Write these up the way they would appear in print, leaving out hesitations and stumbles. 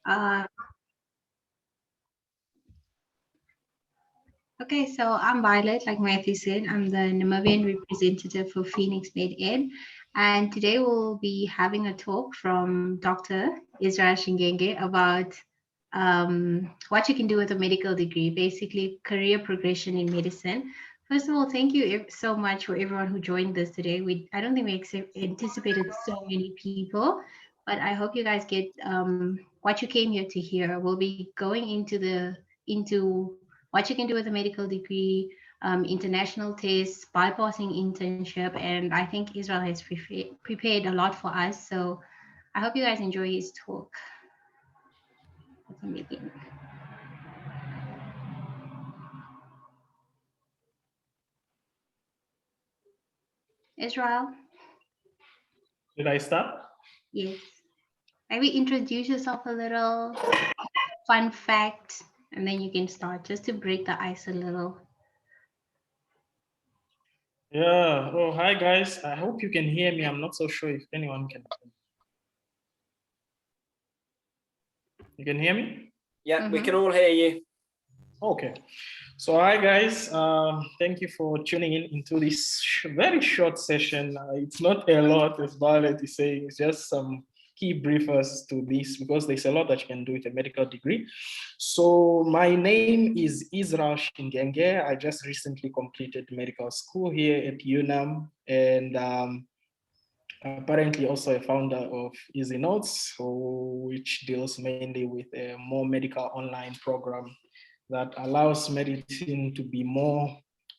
Uh, okay, so I'm Violet, like Matthew said. I'm the Namibian representative for Phoenix Med Ed. And today we'll be having a talk from Dr. Israel Shingenge about what you can do with a medical degree, basically career progression in medicine. First of all, thank you so much for everyone who joined us today. I don't think we anticipated so many people, but I hope you guys get what you came here to hear. We'll be going into what you can do with a medical degree, international tests, bypassing internship, and I think Israel has prepared a lot for us. So I hope you guys enjoy his talk. Let me begin. Israel? Did I start? Yes. Maybe introduce yourself a little, fun fact, and then you can start just to break the ice a little. Yeah. Oh, hi guys. I hope you can hear me. I'm not so sure if anyone can. You can hear me? Yeah, we can all hear you. Okay. So hi guys. Thank you for tuning in into this very short session. It's not a lot, as Violet is saying. It's just some key briefers to this because there's a lot that you can do with a medical degree. So my name is Israel Shingenge. I just recently completed medical school here at UNAM, and apparently also a founder of Easy Notes, which deals mainly with a more medical online program that allows medicine to be more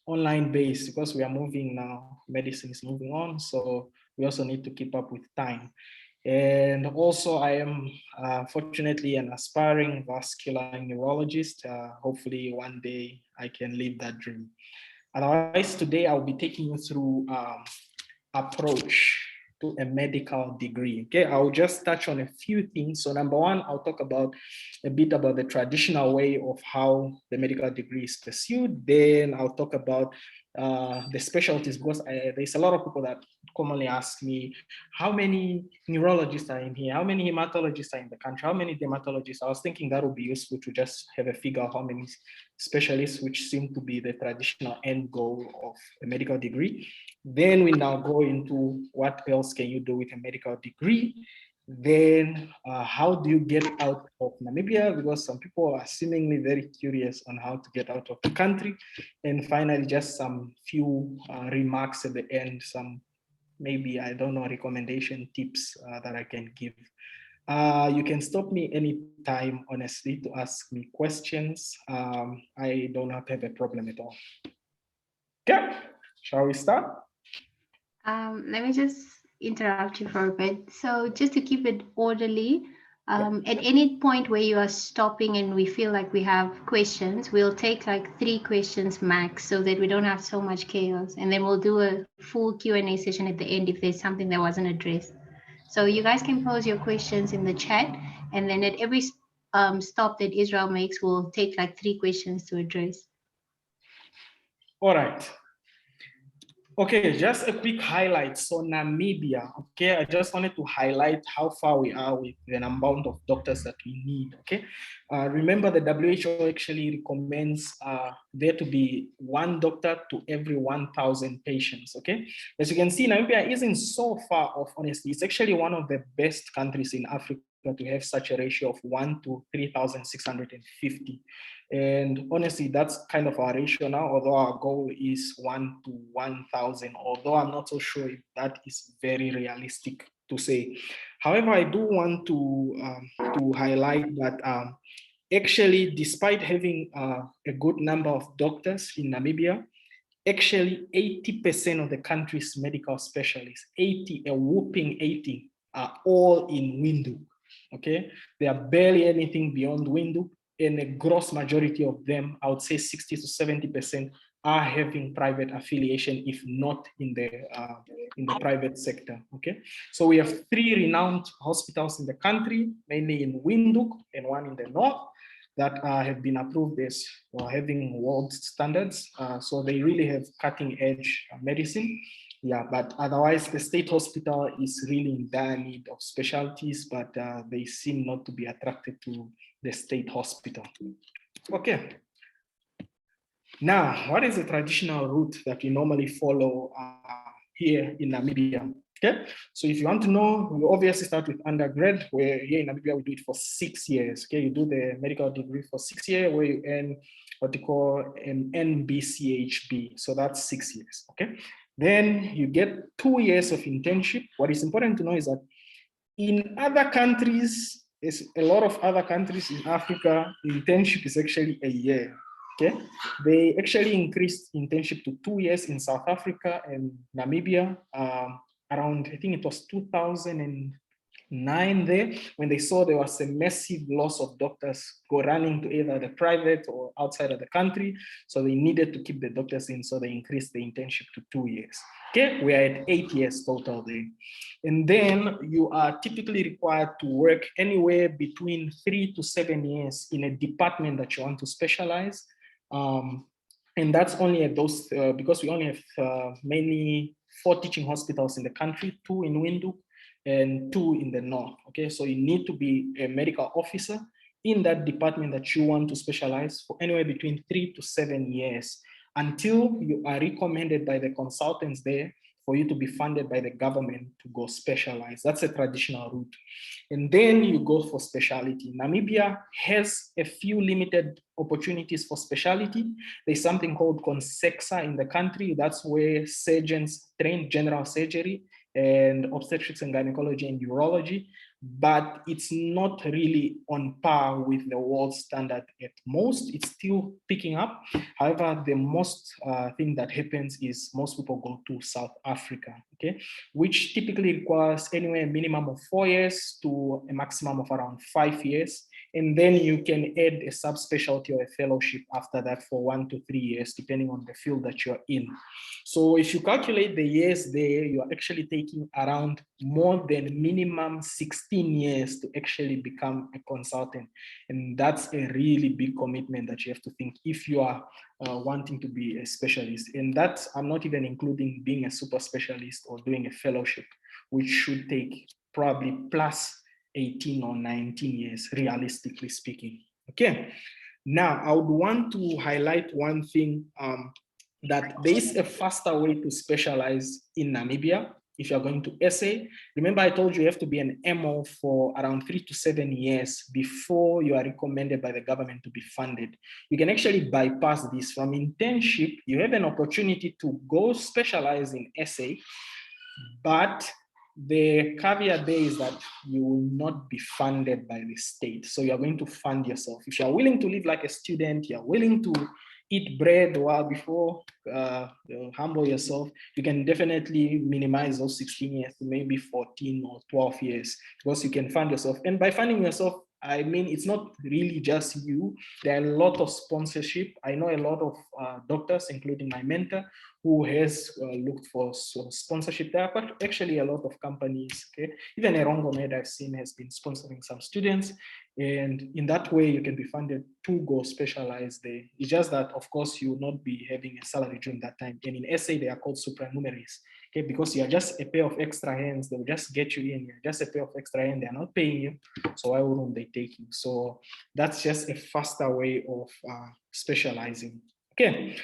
online based because we are moving now, medicine is moving on, so we also need to keep up with time. And also I am fortunately an aspiring vascular neurologist. Hopefully one day I can live that dream. Otherwise today I'll be taking you through approach to a medical degree. Okay, I'll just touch on a few things. So number one, I'll talk about a bit about the traditional way of how the medical degree is pursued. Then I'll talk about the specialties because there's a lot of people that commonly ask me, how many neurologists are in here? How many hematologists are in the country? How many dermatologists? I was thinking that would be useful to just have a figure of how many specialists, which seem to be the traditional end goal of a medical degree. Then we now go into what else can you do with a medical degree? Then how do you get out of Namibia? Because some people are seemingly very curious on how to get out of the country. And finally, just some few remarks at the end, some maybe, I don't know, recommendation tips that I can give. You can stop me anytime, honestly, to ask me questions. I do not have a problem at all. Okay, shall we start? Let me just interrupt you for a bit. So just to keep it orderly, at any point where you are stopping and we feel like we have questions, we'll take like 3 questions max so that we don't have so much chaos. And then we'll do a full Q&A session at the end if there's something that wasn't addressed. So you guys can pose your questions in the chat. And then at every stop that Israel makes, we'll take like 3 questions to address. All right. Okay, just a quick highlight. So Namibia, okay, I just wanted to highlight how far we are with the amount of doctors that we need, okay? Remember the WHO actually recommends there to be 1 doctor to every 1,000 patients, okay? As you can see, Namibia isn't so far off, honestly. It's actually one of the best countries in Africa to have such a ratio of 1 to 3,650. And honestly, that's kind of our ratio now, although our goal is 1 to 1,000, although I'm not so sure if that is very realistic to say. However, I do want to highlight that actually, despite having a good number of doctors in Namibia, actually 80% of the country's medical specialists, a whooping 80, are all in Windhoek. Okay, there are barely anything beyond Windhoek, and a gross majority of them, I would say 60 to 70%, are having private affiliation, if not in the private sector. Okay, so we have 3 renowned hospitals in the country, mainly in Windhoek and 1 in the north, that have been approved as having world standards. So they really have cutting edge medicine. Yeah, but otherwise the state hospital is really in dire need of specialties, but they seem not to be attracted to the state hospital. Okay. Now, what is the traditional route that we normally follow here in Namibia? Okay, so if you want to know, we obviously start with undergrad, where here in Namibia we do it for 6 years. Okay, you do the medical degree for 6 years, where you earn what you call an NBCHB. So that's 6 years. Okay, then you get 2 years of internship. What is important to know is that in other countries, there's a lot of other countries in Africa, internship is actually a year. Okay, they actually increased internship to 2 years in South Africa and Namibia around, I think it was 2009 there, when they saw there was a massive loss of doctors go running to either the private or outside of the country. So they needed to keep the doctors in, so they increased the internship to 2 years. Okay, we are at 8 years total there. And then you are typically required to work anywhere between 3 to 7 years in a department that you want to specialize. And that's only at those, because we only have mainly 4 teaching hospitals in the country, 2 in Windhoek and 2 in the north. Okay, so you need to be a medical officer in that department that you want to specialize for anywhere between 3 to 7 years until you are recommended by the consultants there for you to be funded by the government to go specialize. That's a traditional route. And then you go for specialty. Namibia has a few limited opportunities for specialty. There's something called CONSEXA in the country. That's where surgeons train general surgery and obstetrics and gynecology and urology, but it's not really on par with the world standard at most. It's still picking up. However, the most thing that happens is most people go to South Africa, okay, which typically requires anywhere a minimum of 4 years to a maximum of around 5 years. And then you can add a subspecialty or a fellowship after that for 1 to 3 years, depending on the field that you're in. So if you calculate the years there, you're actually taking around more than minimum 16 years to actually become a consultant. And that's a really big commitment that you have to think if you are wanting to be a specialist. And that I'm not even including being a super specialist or doing a fellowship, which should take probably plus 18 or 19 years, realistically speaking. Okay, now I would want to highlight one thing, that there is a faster way to specialize in Namibia if you're going to SA. Remember, I told you you have to be an MO for around 3 to 7 years before you are recommended by the government to be funded. You can actually bypass this. From internship, you have an opportunity to go specialize in SA, but the caveat there is that you will not be funded by the state. So you're going to fund yourself. If you're willing to live like a student, you're willing to eat bread while before humble yourself, you can definitely minimize those 16 years to maybe 14 or 12 years because you can fund yourself. And by funding yourself, I mean, it's not really just you. There are a lot of sponsorship. I know a lot of doctors, including my mentor, who has looked for sponsorship. There are actually a lot of companies, okay? Even Erongomed I've seen has been sponsoring some students. And in that way, you can be funded to go specialize there. It's just that, of course, you will not be having a salary during that time. And in SA, they are called supernumeraries, okay? Because you're just a pair of extra hands. They'll just get you in. You're just a pair of extra hands. They're not paying you. So why wouldn't they take you? So that's just a faster way of specializing. Okay.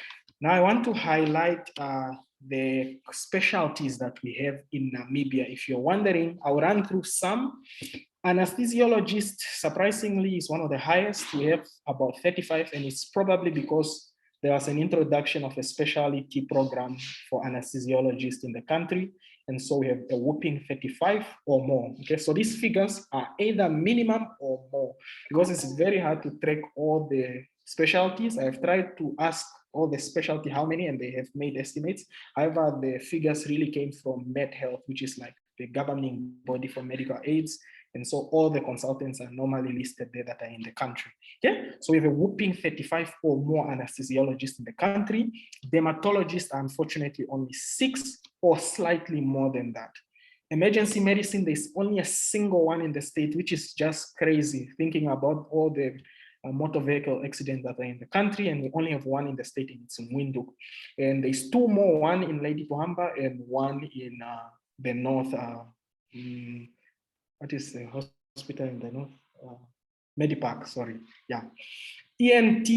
Now I want to highlight the specialties that we have in Namibia. If you're wondering, I'll run through some. Anesthesiologist, surprisingly, is one of the highest. We have about 35, and it's probably because there was an introduction of a specialty program for anesthesiologists in the country. And so we have a whopping 35 or more. Okay, so these figures are either minimum or more because it's very hard to track all the specialties. I've tried to ask all the specialty how many, and they have made estimates. However, the figures really came from MedHealth, which is like the governing body for medical aids. And so all the consultants are normally listed there that are in the country. Okay, so we have a whopping 35 or more anesthesiologists in the country. Dermatologists are unfortunately only 6 or slightly more than that. Emergency medicine, there's only a single one in the state, which is just crazy, thinking about all the motor vehicle accidents that are in the country, and we only have one in the state, and it's in Windhoek. And there's two more, one in Lady Pohamba and one in the north. What is the hospital in the north? Medipark, sorry. Yeah. ENT,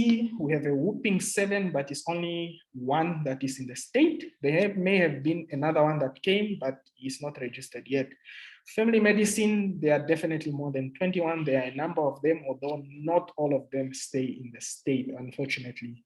we have a whooping 7, but it's only one that is in the state. May have been another one that came, but it's not registered yet. Family medicine, there are definitely more than 21. There are a number of them, although not all of them stay in the state, unfortunately.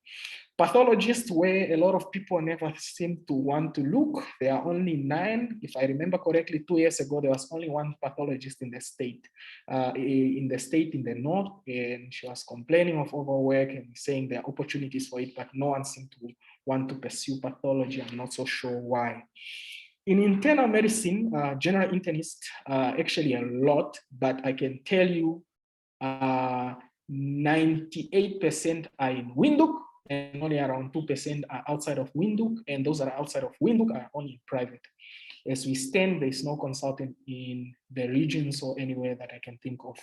Pathologists, where a lot of people never seem to want to look, there are only 9. If I remember correctly, 2 years ago, there was only one pathologist in the state, in the north, and she was complaining of overwork and saying there are opportunities for it, but no one seemed to want to pursue pathology. I'm not so sure why. In internal medicine, general internists actually a lot, but I can tell you 98% are in Windhoek, and only around 2% are outside of Windhoek, and those that are outside of Windhoek are only private. As we stand, there's no consultant in the regions or anywhere that I can think of.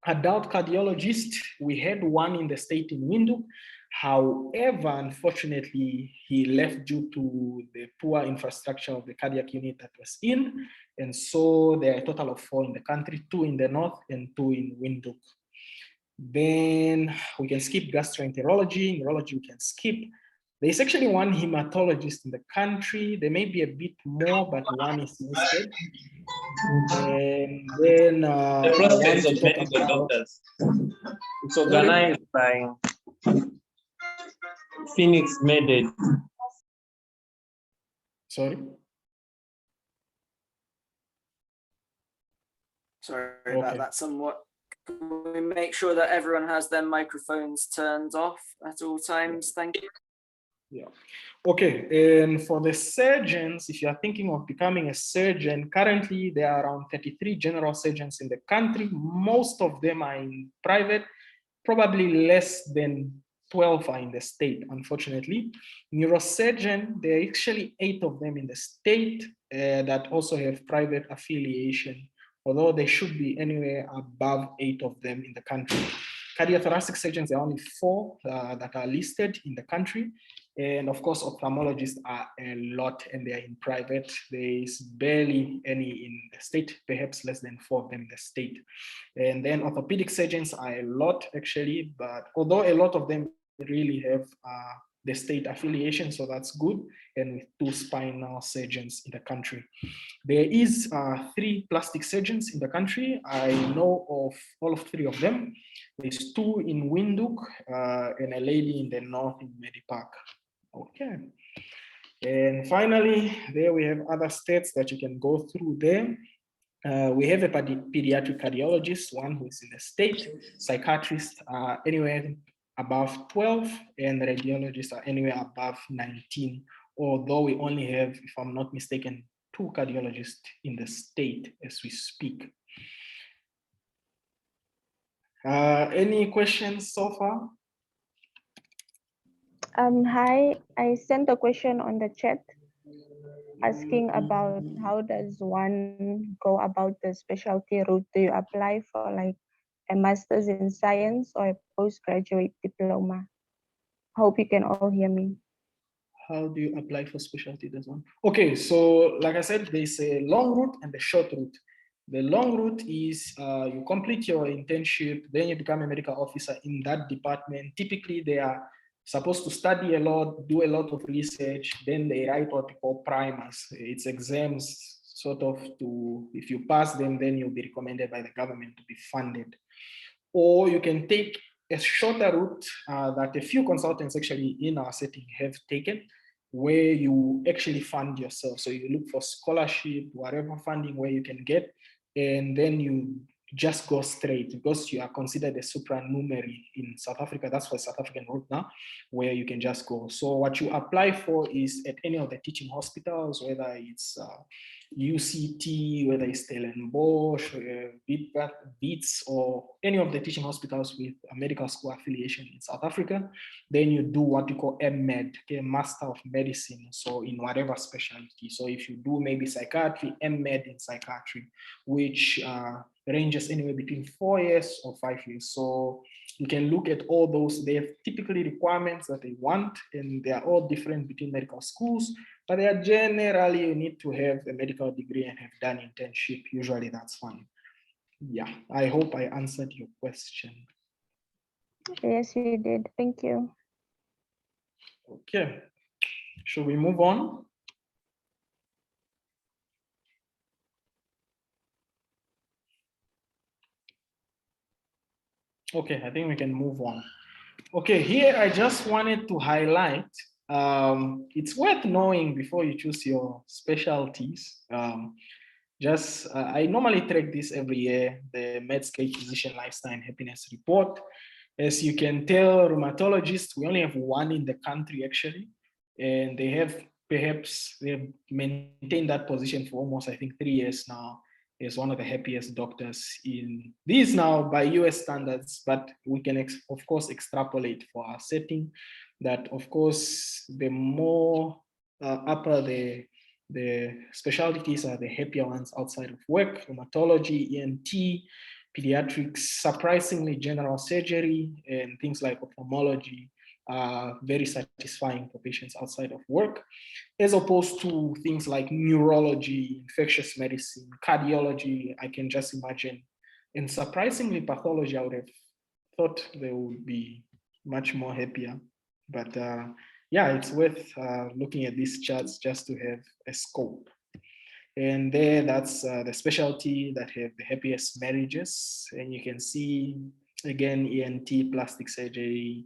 Adult cardiologist, we had one in the state in Windhoek. However, unfortunately, he left due to the poor infrastructure of the cardiac unit that was in. And so there are a total of 4 in the country, 2 in the north and 2 in Windhoek. Then we can skip gastroenterology. Neurology we can skip. There's actually one hematologist in the country. There may be a bit more, but one is listed. And then the process of medical doctors. It's organized by Phoenix Med. Sorry? Sorry about that somewhat. Can we make sure that everyone has their microphones turned off at all times? Thank you. Yeah. Okay, and for the surgeons, if you are thinking of becoming a surgeon, currently there are around 33 general surgeons in the country. Most of them are in private, probably less than 12 are in the state, unfortunately. Neurosurgeon, there are actually 8 of them in the state that also have private affiliation, although there should be anywhere above 8 of them in the country. Cardiothoracic surgeons, there are only 4 that are listed in the country. And of course, ophthalmologists are a lot, and they are in private. There is barely any in the state, perhaps less than 4 of them in the state. And then orthopedic surgeons are a lot, actually, but although a lot of them really have the state affiliation, so that's good, and with 2 spinal surgeons in the country. There is 3 plastic surgeons in the country. I know of all of 3 of them. There's 2 in Windhoek and a lady in the north in Medipark. Okay. And finally, there we have other states that you can go through there. We have a pediatric cardiologist, one who is in the state. Psychiatrists are anywhere above 12, and radiologists are anywhere above 19, although we only have, if I'm not mistaken, 2 cardiologists in the state as we speak. Any questions so far? Hi, I sent a question on the chat asking about how does one go about the specialty route? Do you apply for like a master's in science or a postgraduate diploma? Hope you can all hear me. How do you apply for specialty? Okay, so like I said, there's a long route and a short route. The long route is you complete your internship, then you become a medical officer in that department. Typically, they are supposed to study a lot, do a lot of research, then they write what we call primers. It's exams, sort of to, if you pass them, then you'll be recommended by the government to be funded. Or you can take a shorter route that a few consultants actually in our setting have taken, where you actually fund yourself. So you look for scholarship, whatever funding where you can get, and then you just go straight because you are considered a supernumerary in South Africa. That's for South African route now, where you can just go. So what you apply for is at any of the teaching hospitals, whether it's UCT, whether it's Stellenbosch, Wits, or any of the teaching hospitals with a medical school affiliation in South Africa, then you do what you call M.Med, okay, Master of Medicine, so in whatever specialty. So if you do maybe psychiatry, M.Med in psychiatry, which ranges anywhere between 4 years or 5 years. So you can look at all those. They have typically requirements that they want, and they are all different between medical schools, but they are generally, you need to have a medical degree and have done internship. Usually that's fine. Yeah, I hope I answered your question. Yes, you did. Thank you. Okay, should we move on? Okay, I think we can move on. Okay, here I just wanted to highlight, it's worth knowing before you choose your specialties. I normally track this every year, the Medscape Physician Lifestyle and Happiness Report. As you can tell, rheumatologists, we only have one in the country actually, and they have they've maintained that position for almost, I think, 3 years now, as one of the happiest doctors in these now by US standards, but we can of course extrapolate for our setting that, of course, the more upper the specialties are, the happier ones outside of work: rheumatology, ENT, pediatrics, surprisingly general surgery, and things like ophthalmology are very satisfying for patients outside of work, as opposed to things like neurology, infectious medicine, cardiology. I can just imagine, and surprisingly pathology, I would have thought they would be much more happier. But yeah, it's worth looking at these charts just to have a scope. And there, that's the specialty that have the happiest marriages. And you can see, again, ENT, plastic surgery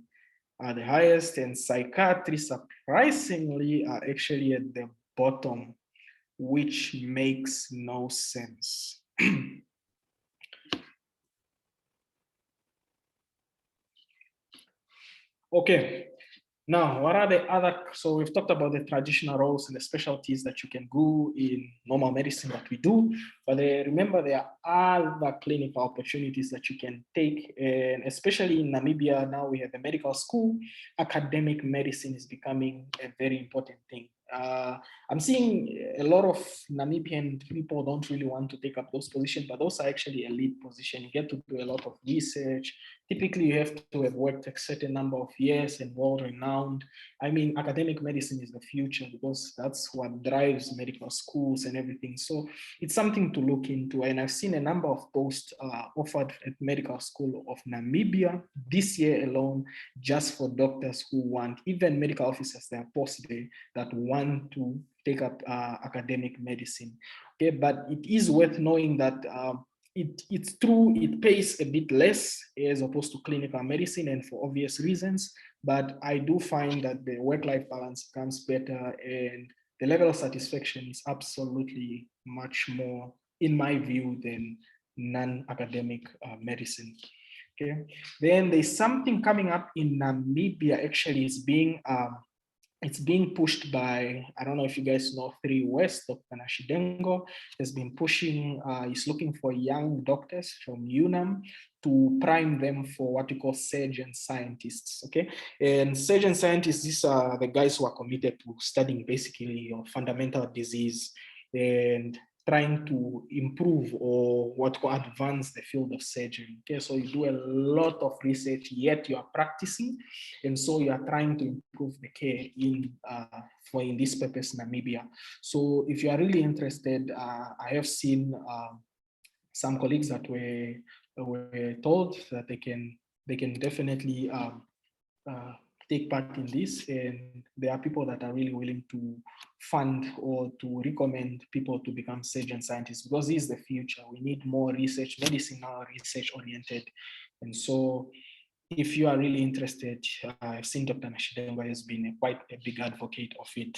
are the highest, and psychiatry, surprisingly, are actually at the bottom, which makes no sense. Okay. Now, what are the other, so we've talked about the traditional roles and the specialties that you can do in normal medicine that we do, but remember there are other clinical opportunities that you can take, and especially in Namibia, now we have a medical school. Academic medicine is becoming a very important thing. I'm seeing a lot of Namibian people don't really want to take up those positions, but those are actually a lead position. You get to do a lot of research. Typically, you have to have worked a certain number of years and well-renowned. I mean, academic medicine is the future because that's what drives medical schools and everything. So it's something to look into. And I've seen a number of posts offered at Medical School of Namibia this year alone, just for doctors who want, even medical officers, there are posts there that want to take up academic medicine. Okay, but it is worth knowing that it's true, it pays a bit less as opposed to clinical medicine, and for obvious reasons, but I do find that the work-life balance becomes better and the level of satisfaction is absolutely much more, in my view, than non-academic medicine. Okay, then there's something coming up in Namibia. Actually, it's being pushed by, I don't know if you guys know 3 West, Dr. Nashidengo has been pushing, he's looking for young doctors from UNAM to prime them for what we call surgeon scientists, okay? And surgeon scientists, these are the guys who are committed to studying basically your fundamental disease and trying to improve or what could advance the field of surgery. Okay, so you do a lot of research, yet you are practicing, and so you are trying to improve the care in this purpose, Namibia. So if you are really interested, I have seen some colleagues that were told that they can definitely take part in this, and there are people that are really willing to fund or to recommend people to become surgeon scientists, because this is the future. We need more research. Medicine now research oriented, and so if you are really interested, I've seen Dr. Nashidengo has been quite a big advocate of it.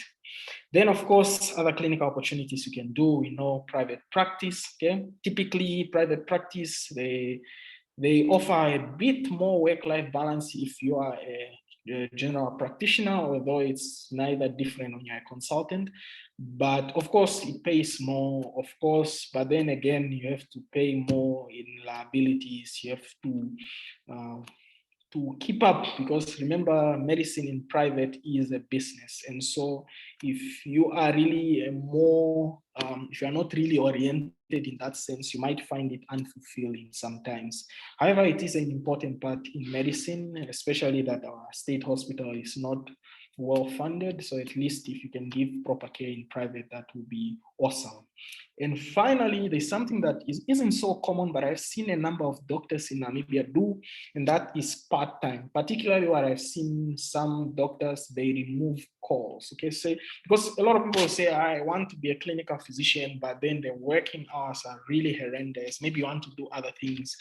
Then, of course, other clinical opportunities you can do. We know private practice. Okay, typically private practice, they offer a bit more work-life balance if you are a general practitioner, although it's neither different when you're a consultant. But of course, it pays more, of course, but then again, you have to pay more in liabilities. You have to keep up, because remember, medicine in private is a business. And so if you are really if you are not really oriented in that sense, you might find it unfulfilling sometimes. However, it is an important part in medicine, especially that our state hospital is not well funded. So at least if you can give proper care in private, that would be awesome. And finally, there's something that isn't so common, but I've seen a number of doctors in Namibia do, and that is part-time. Particularly what I've seen some doctors, they remove calls. Okay, so because a lot of people say, I want to be a clinical physician, but then the working hours are really horrendous. Maybe you want to do other things.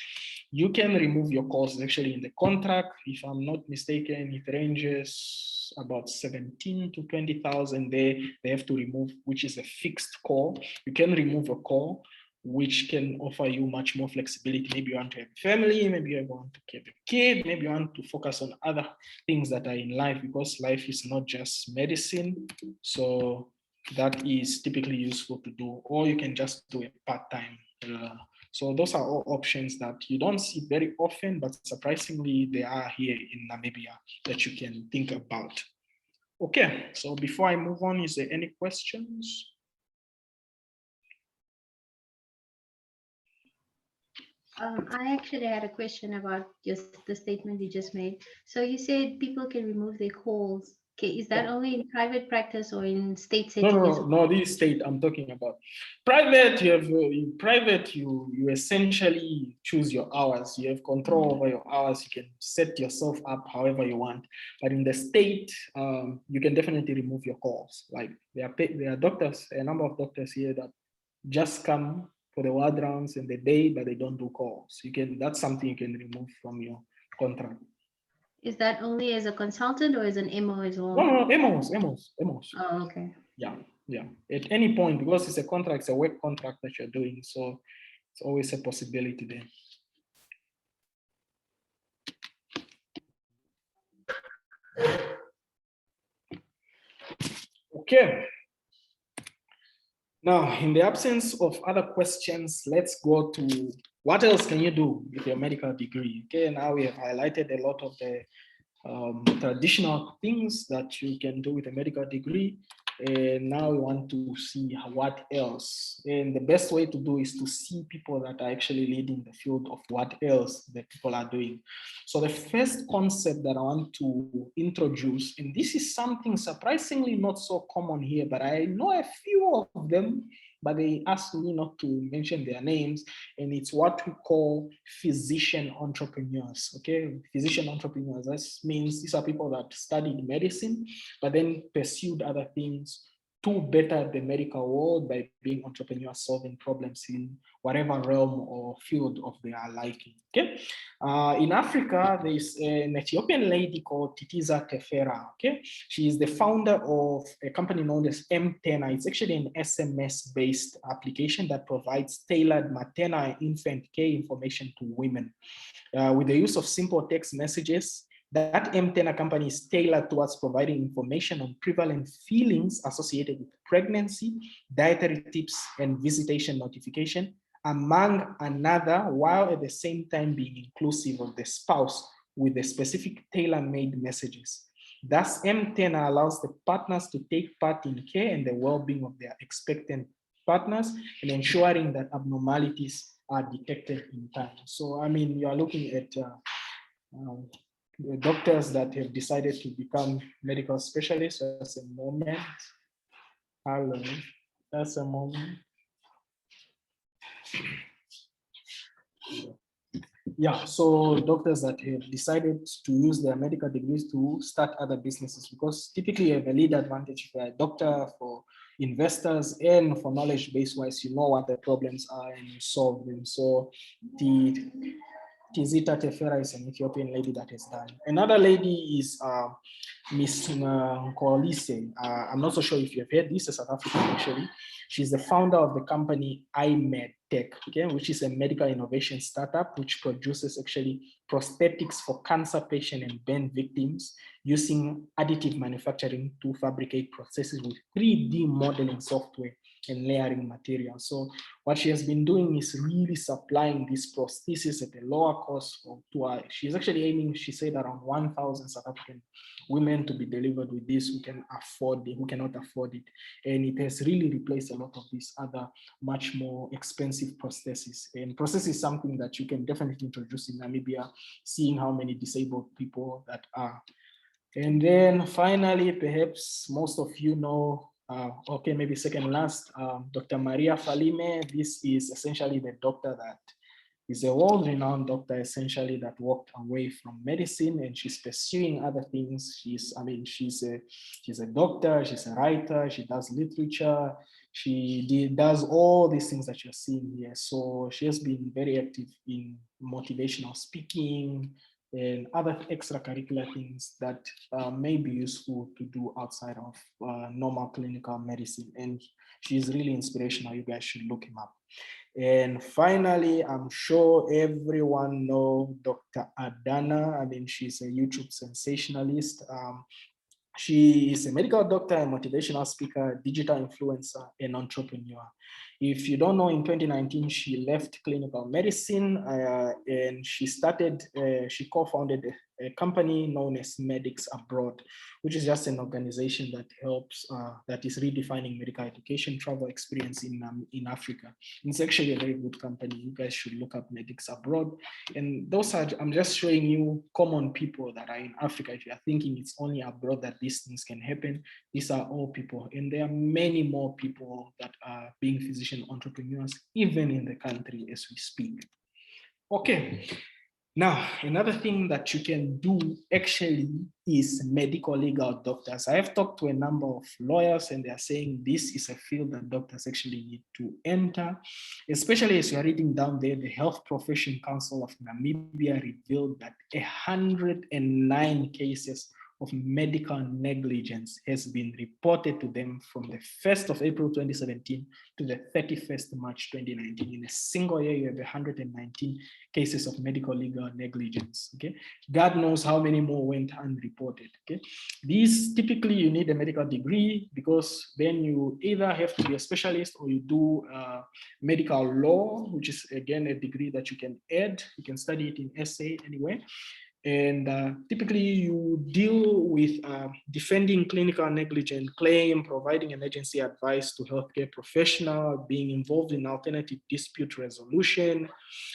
You can remove your calls. Actually, in the contract, if I'm not mistaken, it ranges about 17 to 20,000 they have to remove, which is a fixed call. You can remove a call, which can offer you much more flexibility. Maybe you want to have a family, maybe you want to have a kid, maybe you want to focus on other things that are in life, because life is not just medicine. So that is typically useful to do, or you can just do a part-time. So those are all options that you don't see very often, but surprisingly, they are here in Namibia that you can think about. Okay, so before I move on, is there any questions? I actually had a question about just the statement you just made. So you said people can remove their calls. Okay, is that only in private practice or in state setting as well? No, this state I'm talking about. Private, you have in private, you essentially choose your hours. You have control over your hours. You can set yourself up however you want. But in the state, you can definitely remove your calls. Like there are doctors, a number of doctors here that just come for the ward rounds in the day, but they don't do calls. That's something you can remove from your contract. Is that only as a consultant or as an MO as well? No, MOs. Oh, okay. Yeah. At any point, because it's a contract, it's a work contract that you're doing, so it's always a possibility there. Okay. Now, in the absence of other questions, let's go to what else can you do with your medical degree? Okay, now we have highlighted a lot of the traditional things that you can do with a medical degree. And now we want to see what else. And the best way to do is to see people that are actually leading the field of what else that people are doing. So the first concept that I want to introduce, and this is something surprisingly not so common here, but I know a few of them, but they asked me not to mention their names, and it's what we call physician entrepreneurs. Okay, physician entrepreneurs, that means these are people that studied medicine, but then pursued other things to better the medical world by being entrepreneurs, solving problems in whatever realm or field of their liking. Okay, in Africa, there's an Ethiopian lady called Titiza Tefera. Okay, she is the founder of a company known as M10. It's actually an SMS-based application that provides tailored maternal and infant care information to women with the use of simple text messages. That M10 company is tailored towards providing information on prevalent feelings associated with pregnancy, dietary tips, and visitation notification, among another, while at the same time being inclusive of the spouse with the specific tailor-made messages. Thus, M10 allows the partners to take part in care and the well-being of their expectant partners and ensuring that abnormalities are detected in time. So, I mean, you are looking at doctors that have decided to become medical specialists. That's a moment. Hello, that's a moment. Yeah, so doctors that have decided to use their medical degrees to start other businesses, because typically you have a lead advantage if you're a doctor for investors and for knowledge base wise, you know what the problems are and you solve them. So Tizita Tefera is an Ethiopian lady that has done. Another lady is Miss Nkolise. I'm not so sure if you've heard this, a South African actually. She's the founder of the company iMedTech, okay, which is a medical innovation startup which produces actually prosthetics for cancer patient and burn victims using additive manufacturing to fabricate prostheses with 3D modeling software and layering materials. So what she has been doing is really supplying these prostheses at a lower cost to her. She's actually aiming, she said, around 1,000 South African women to be delivered with this who can afford it, who cannot afford it. And it has really replaced a lot of these other much more expensive prostheses. And prosthesis is something that you can definitely introduce in Namibia, seeing how many disabled people that are. And then finally, perhaps most of you know, okay, maybe second last, Dr. Maria Falimer. This is essentially the doctor that is a world-renowned doctor, essentially, that walked away from medicine and she's pursuing other things. She's a doctor, she's a writer, she does literature, she does all these things that you're seeing here. So she has been very active in motivational speaking and other extracurricular things that may be useful to do outside of normal clinical medicine. And she's really inspirational. You guys should look him up. And finally, I'm sure everyone knows Dr. Adana. I mean, she's a YouTube sensationalist. She is a medical doctor, a motivational speaker, digital influencer, and entrepreneur. If you don't know, in 2019, she left clinical medicine and she co-founded a company known as Medics Abroad, which is just an organization that helps, that is redefining medical education travel experience in Africa. It's actually a very good company. You guys should look up Medics Abroad. And those are, I'm just showing you common people that are in Africa. If you are thinking it's only abroad that these things can happen, these are all people. And there are many more people that are being physician entrepreneurs, even in the country as we speak. Okay. Now, another thing that you can do actually is medical legal doctors. I have talked to a number of lawyers and they are saying this is a field that doctors actually need to enter, especially as you're reading down there, the Health Profession Council of Namibia revealed that 109 cases of medical negligence has been reported to them from the 1st of April 2017 to the 31st March 2019. In a single year, you have 119 cases of medical legal negligence. Okay, God knows how many more went unreported. Okay, these typically you need a medical degree because then you either have to be a specialist or you do medical law, which is again a degree that you can add. You can study it in SA anyway. And typically you deal with defending clinical negligence claim, providing emergency advice to healthcare professionals, being involved in alternative dispute resolution.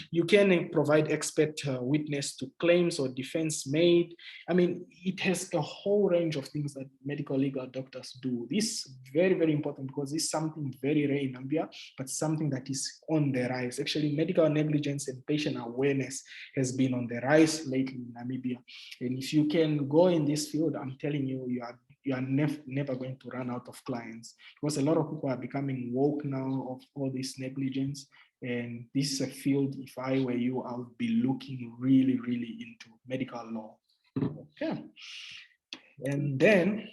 You can provide expert witness to claims or defense made. I mean, it has a whole range of things that medical legal doctors do. This is very, very important because it's something very rare in Namibia, but something that is on the rise. Actually, medical negligence and patient awareness has been on the rise lately in Namibia. And if you can go in this field, I'm telling you, you are never going to run out of clients because a lot of people are becoming woke now of all this negligence. And this is a field, if I were you, I would be looking really, really into medical law. Okay. And then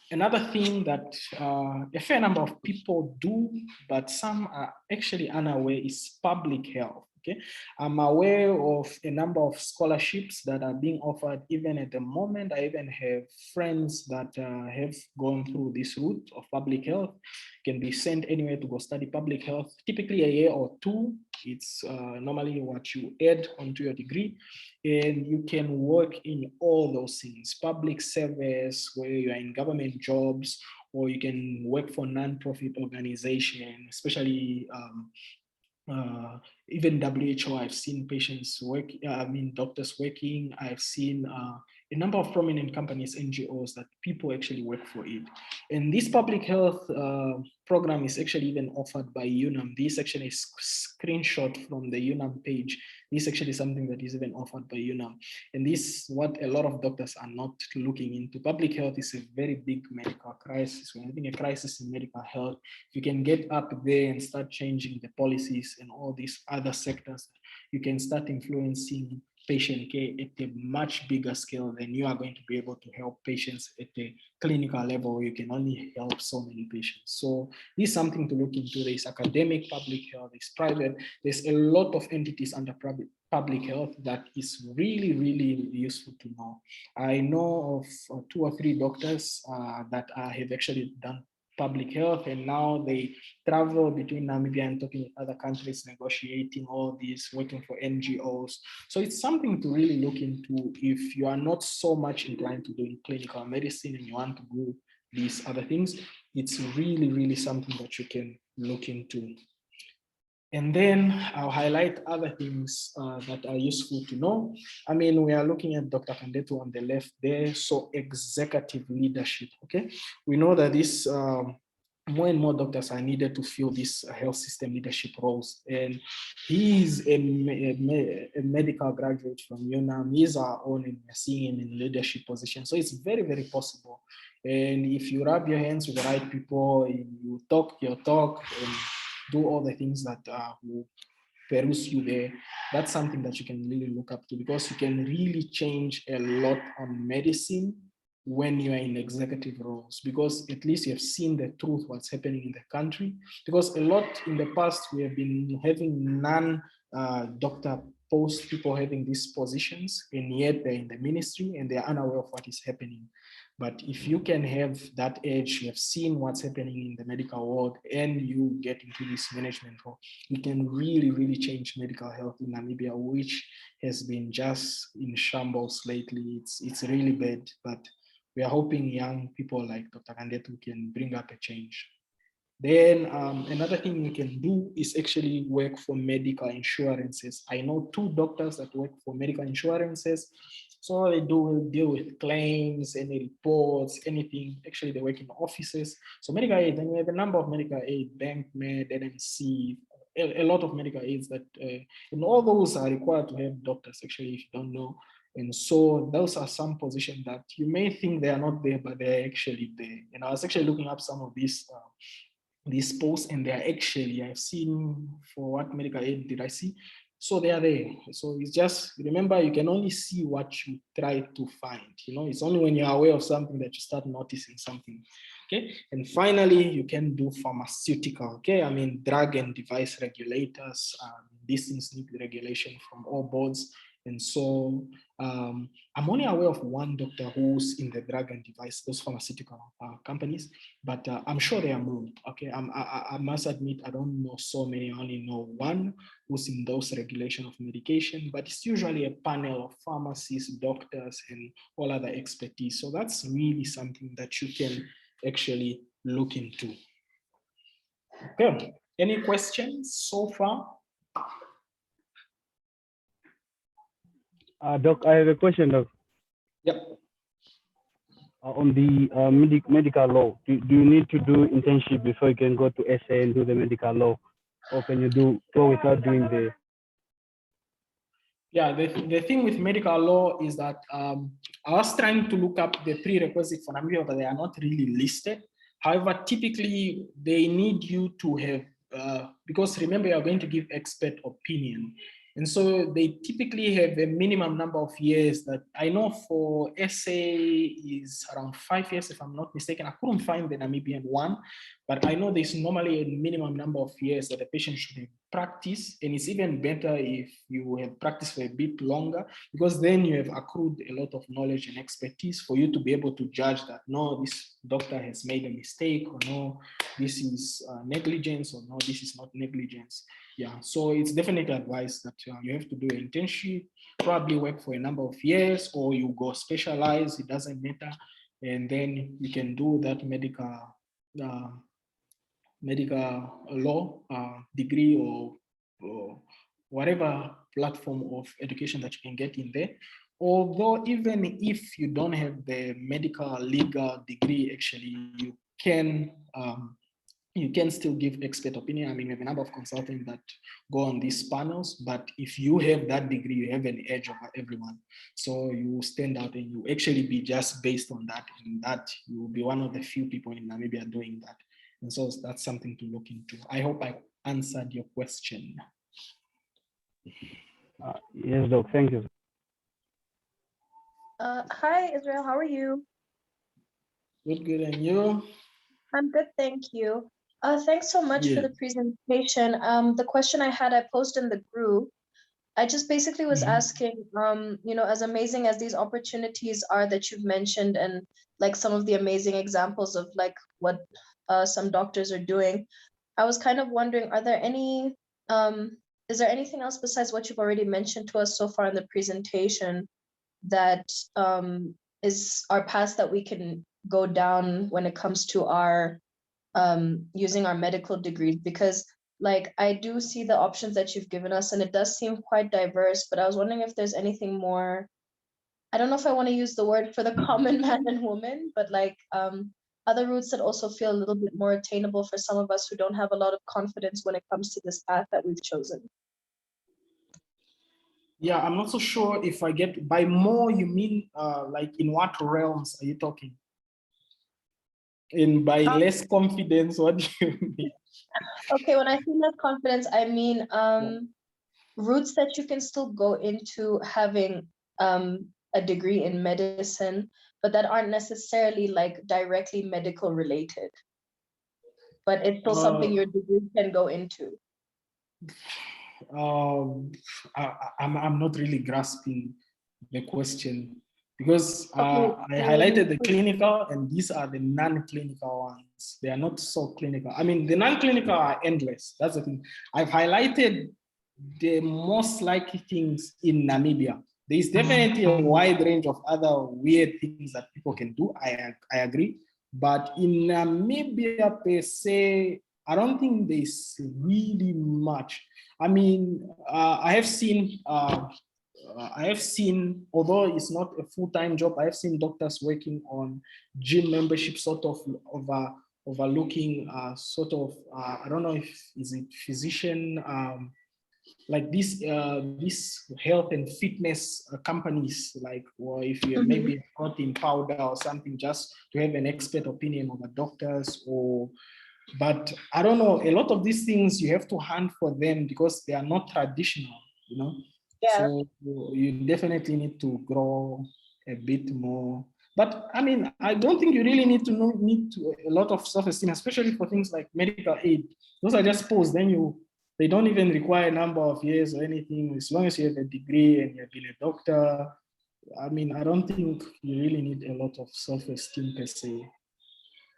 another thing that a fair number of people do, but some are actually unaware, is public health. Okay, I'm aware of a number of scholarships that are being offered even at the moment. I even have friends that have gone through this route of public health, can be sent anywhere to go study public health, typically a year or two. It's normally what you add onto your degree, and you can work in all those things, public service, where you are in government jobs, or you can work for non-profit organization, especially even WHO. I've seen patients work, doctors working. I've seen a number of prominent companies, NGOs, that people actually work for it. And this public health program is actually even offered by UNAM. This actually is a screenshot from the UNAM page. This is actually something that is even offered by UNAM. And this is what a lot of doctors are not looking into. Public health is a very big medical crisis. We're having a crisis in medical health. If you can get up there and start changing the policies and all these other sectors, you can start influencing patient care at a much bigger scale than you are going to be able to help patients at a clinical level where you can only help so many patients. So this is something to look into. There's academic public health, there's private, there's a lot of entities under public health that is really, really useful to know. I know of 2 or 3 doctors that have actually done public health, and now they travel between Namibia and talking with other countries, negotiating all this, working for NGOs. So it's something to really look into if you are not so much inclined to doing clinical medicine and you want to do these other things. It's really, really something that you can look into. And then I'll highlight other things that are useful to know. I mean, we are looking at Dr. Kandetu on the left there. So executive leadership, okay? We know that this more and more doctors are needed to fill these health system leadership roles. And he is a medical graduate from UNAM. He's our own, and we're seeing him in leadership position. So it's very, very possible. And if you rub your hands with the right people, and you talk your talk, and do all the things that will peruse you there, that's something that you can really look up to, because you can really change a lot on medicine when you are in executive roles, because at least you have seen the truth, what's happening in the country. Because a lot in the past, we have been having non-doctor post people having these positions, and yet they're in the ministry and they're unaware of what is happening. But if you can have that edge, you have seen what's happening in the medical world, and you get into this management role, you can really, really change medical health in Namibia, which has been just in shambles lately. It's really bad, but we are hoping young people like Dr. Kandetu can bring up a change. Then another thing you can do is actually work for medical insurances. I know 2 doctors that work for medical insurances. So all they do will deal with claims, any reports, anything. Actually, they work in offices. So medical aid, then we have a number of medical aid, bank med, NMC, a lot of medical aids that, and all those are required to have doctors, actually, if you don't know. And so those are some positions that you may think they are not there, but they're actually there. And I was actually looking up some of these posts, and they're actually, I've seen, for what medical aid did I see? So they are there. So it's just, remember, you can only see what you try to find. You know, it's only when you're aware of something that you start noticing something. Okay. And finally, you can do pharmaceutical. Okay. I mean, drug and device regulators, these things need regulation from all boards. And so I'm only aware of 1 doctor who's in the drug and device, those pharmaceutical companies, but I'm sure there are more. Okay, I must admit, I don't know so many. I only know 1 who's in those regulation of medication, but it's usually a panel of pharmacists, doctors, and all other expertise. So that's really something that you can actually look into. Okay, any questions so far? Doc, I have a question, Doc. Yep. On the medical law, do you need to do internship before you can go to SA and do the medical law, or can you go without doing the? Yeah, the thing with medical law is that I was trying to look up the prerequisites for Namibia, but they are not really listed. However, typically they need you to have, because remember, you're going to give expert opinion. And so they typically have a minimum number of years that I know for SA is around 5 years, if I'm not mistaken. I couldn't find the Namibian one, but I know there's normally a minimum number of years that a patient should have practiced. And it's even better if you have practiced for a bit longer, because then you have accrued a lot of knowledge and expertise for you to be able to judge that, no, this doctor has made a mistake, or no, this is negligence, or no, this is not negligence. Yeah, so it's definitely advised that you have to do an internship, probably work for a number of years, or you go specialize, it doesn't matter. And then you can do that medical law degree, or whatever platform of education that you can get in there. Although even if you don't have the medical legal degree, actually you can still give expert opinion. I mean, we have a number of consultants that go on these panels, but if you have that degree, you have an edge over everyone. So you stand out, and you actually be just based on that, and that you will be one of the few people in Namibia doing that. And so that's something to look into. I hope I answered your question. Yes, Doc. Thank you. Hi, Israel. How are you? Good, and you? I'm good, thank you. Thanks so much for Yeah. the presentation. The question I had, I posted in the group. I just basically was asking, as amazing as these opportunities are that you've mentioned, and like some of the amazing examples of like what some doctors are doing, I was kind of wondering, is there anything else besides what you've already mentioned to us so far in the presentation that is our path that we can go down when it comes to our using our medical degrees? Because like I do see the options that you've given us and it does seem quite diverse, but I was wondering if there's anything more. I don't know if I want to use the word for the common man and woman, but like other routes that also feel a little bit more attainable for some of us who don't have a lot of confidence when it comes to this path that we've chosen. Yeah, I'm not so sure if I get, by more you mean like in what realms are you talking? And by less confidence, what do you mean? Okay, when I say less confidence, I mean routes that you can still go into having a degree in medicine, but that aren't necessarily like directly medical related. But it's still something your degree can go into. I'm not really grasping the question because Okay. I highlighted the clinical and these are the non-clinical ones. They are not so clinical. I mean, the non-clinical are endless. That's the thing. I've highlighted the most likely things in Namibia. There is definitely a wide range of other weird things that people can do. I agree. But in Namibia per se, I don't think there's really much. I mean, I have seen, although it's not a full-time job, I have seen doctors working on gym membership, sort of overlooking, I don't know if is it physician, like these health and fitness companies, like, or if you have maybe a protein powder or something, just to have an expert opinion of the doctors, or. But I don't know, a lot of these things you have to hunt for them because they are not traditional, you know? Yeah. So you definitely need to grow a bit more. But I mean, I don't think you really need a lot of self-esteem, especially for things like medical aid. Those are just posts, they don't even require a number of years or anything. As long as you have a degree and you've been a doctor, I mean, I don't think you really need a lot of self-esteem per se.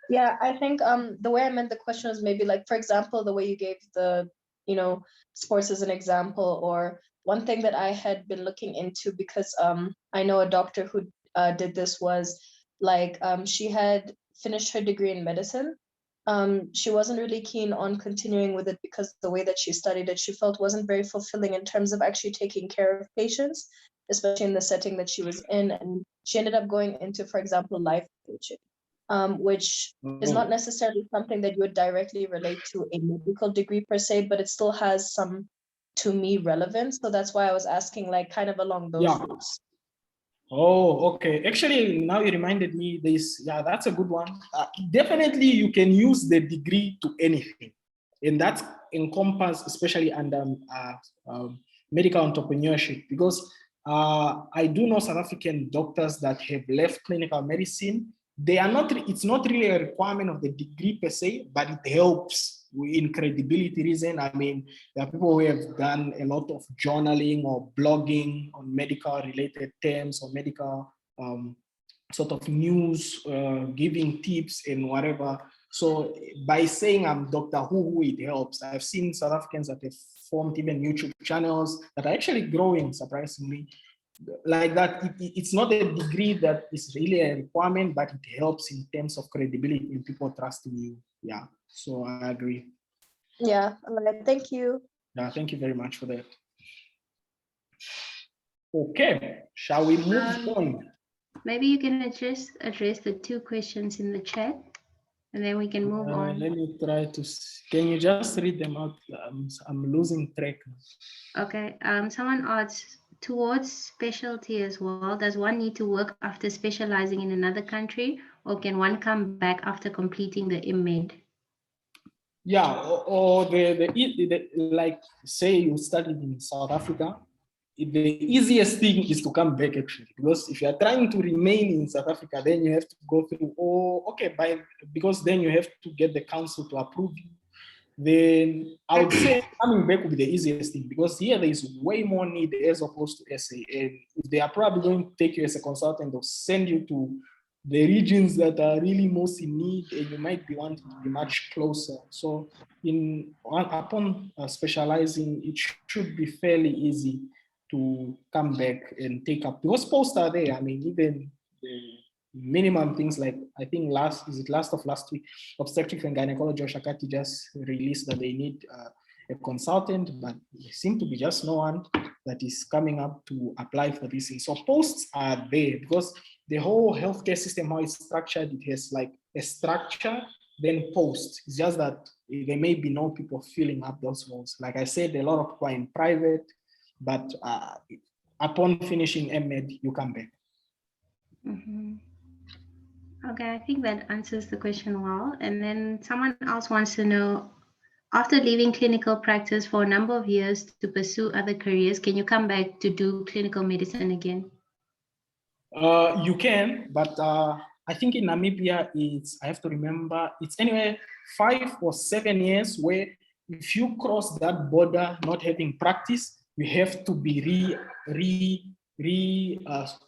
Yeah, I think the way I meant the question was maybe like, for example, the way you gave the, sports as an example, or one thing that I had been looking into, because I know a doctor who did this, was like she had finished her degree in medicine. She wasn't really keen on continuing with it because the way that she studied it, she felt wasn't very fulfilling in terms of actually taking care of patients, especially in the setting that she was in. And she ended up going into, for example, life coaching. Which is not necessarily something that you would directly relate to a medical degree per se, but it still has some, to me, relevance. So that's why I was asking, like, kind of along those routes. Oh, okay. Actually, now you reminded me this. Yeah, that's a good one. Definitely, you can use the degree to anything. And that's encompassed, especially under medical entrepreneurship, because I do know South African doctors that have left clinical medicine. It's not really a requirement of the degree per se, but it helps in credibility reason. I mean, there are people who have done a lot of journaling or blogging on medical related terms or medical sort of news, giving tips and whatever. So by saying I'm Dr. Who, it helps. I've seen South Africans that have formed even YouTube channels that are actually growing, surprisingly. Like that, it's not a degree that is really a requirement, but it helps in terms of credibility and people trusting you. Yeah, so I agree. Yeah, thank you. Yeah, thank you very much for that. Okay, shall we move on? Maybe you can address the two questions in the chat, and then we can move on. Let me try to. Can you just read them out? I'm losing track. Okay. Someone asks, towards specialty as well, does one need to work after specializing in another country, or can one come back after completing the IMMed? Yeah, or like say you studied in South Africa, the easiest thing is to come back actually, because if you are trying to remain in South Africa, then you have to go through, because then you have to get the council to approve you. Then I would say coming back would be the easiest thing, because here there is way more need as opposed to SA. And if they are probably going to take you as a consultant, they'll send you to the regions that are really most in need, and you might be wanting to be much closer. So upon specializing, it should be fairly easy to come back and take up, because posts are there. I mean, even the minimum things like, I think last of last week, obstetrics and gynecology or Shakati just released that they need a consultant, but there seems to be just no one that is coming up to apply for this thing. So posts are there, because the whole healthcare system, how it's structured, it has like a structure, then posts. It's just that there may be no people filling up those roles. Like I said, a lot of people are in private, but upon finishing MEd, you come back. Mm-hmm. Okay, I think that answers the question well. And then someone else wants to know, after leaving clinical practice for a number of years to pursue other careers, can you come back to do clinical medicine again? You can, but I think in Namibia, I have to remember, it's anywhere 5 or 7 years, where if you cross that border not having practice, you have to be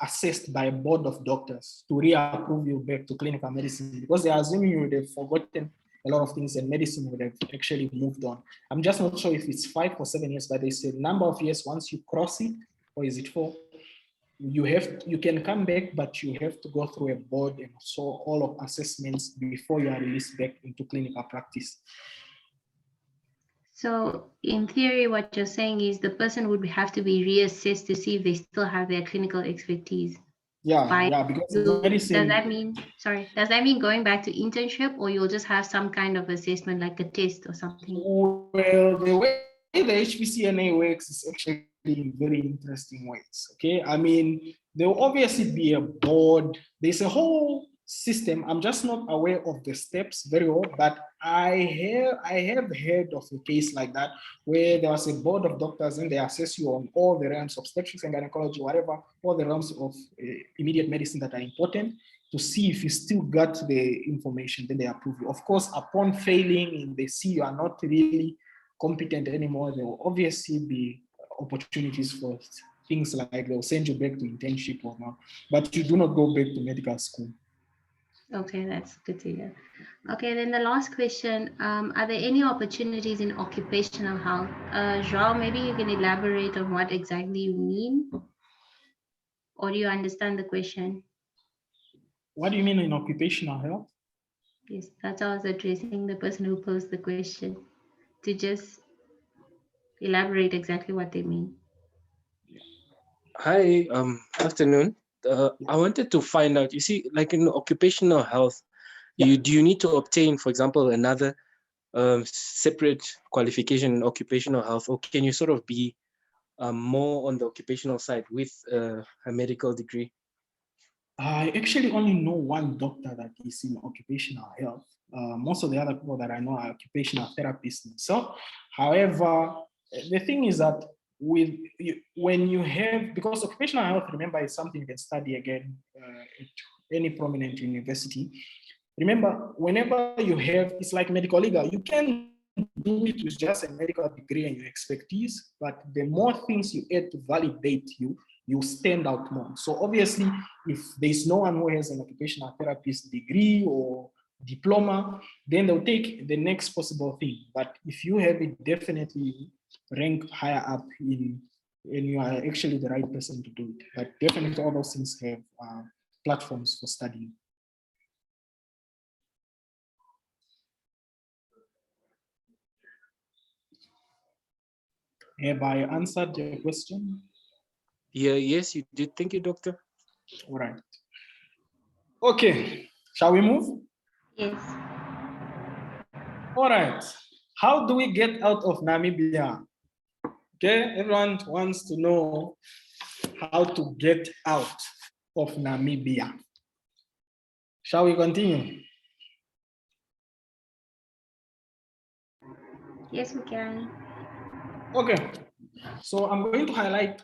assessed by a board of doctors to reapprove you back to clinical medicine, because they are assuming you would have forgotten a lot of things and medicine would have actually moved on. I'm just not sure if it's 5 or 7 years, but they say number of years once you cross it, or is it 4? You can come back, but you have to go through a board and so all of assessments before you are released back into clinical practice. So in theory, what you're saying is the person would have to be reassessed to see if they still have their clinical expertise. Yeah, because medicine. Does that mean going back to internship, or you'll just have some kind of assessment like a test or something? Well, the way the HPCNA works is actually in very interesting ways. Okay, I mean, there will obviously be a board. There's a whole system. I'm just not aware of the steps very well, but I have heard of a case like that where there was a board of doctors and they assess you on all the realms of obstetrics and gynecology, whatever, all the realms of immediate medicine that are important, to see if you still got the information, then they approve you. Of course, upon failing and they see you are not really competent anymore, there will obviously be opportunities for things like they'll send you back to internship or not, but you do not go back to medical school. Okay, that's good to hear. Okay, then the last question, are there any opportunities in occupational health? João, maybe you can elaborate on what exactly you mean, or do you understand the question? What do you mean in occupational health? Yes, that's how I was addressing the person who posed the question, to just elaborate exactly what they mean. Hi, afternoon. I wanted to find out, you see, like in occupational health, do you need to obtain, for example, another separate qualification in occupational health, or can you sort of be more on the occupational side with a medical degree? I actually only know one doctor that is in occupational health. Most of the other people that I know are occupational therapists themselves. However, the thing is that when you have, because occupational health, remember, is something you can study again at any prominent university. Remember, whenever you have, it's like medical legal, you can do it with just a medical degree and your expertise, but the more things you add to validate you, you stand out more. So obviously, if there's no one who has an occupational therapist degree or diploma, then they'll take the next possible thing. But if you have it, definitely rank higher up and you are actually the right person to do it. But definitely all those things have platforms for studying. Have I answered your question? Yeah, yes, you did. Thank you, doctor. All right. Okay, shall we move? Yes. All right. How do we get out of Namibia? Okay, everyone wants to know how to get out of Namibia. Shall we continue? Yes, we can. Okay, so I'm going to highlight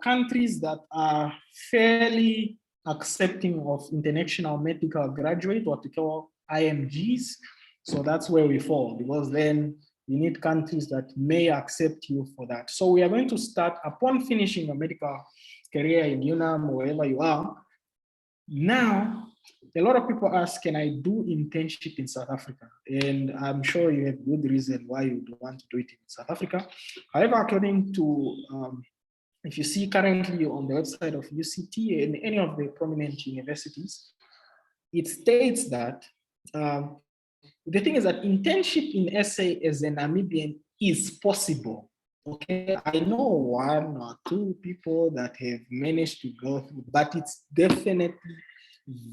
countries that are fairly accepting of international medical graduate, what we call IMGs. So that's where we fall, because then you need countries that may accept you for that. So we are going to start upon finishing a medical career in UNAM, wherever you are. Now, a lot of people ask, can I do internship in South Africa? And I'm sure you have good reason why you want to do it in South Africa. However, according to, if you see currently on the website of UCT and any of the prominent universities, it states that the thing is that internship in SA as a Namibian is possible. Okay, I know one or two people that have managed to go through, but it's definitely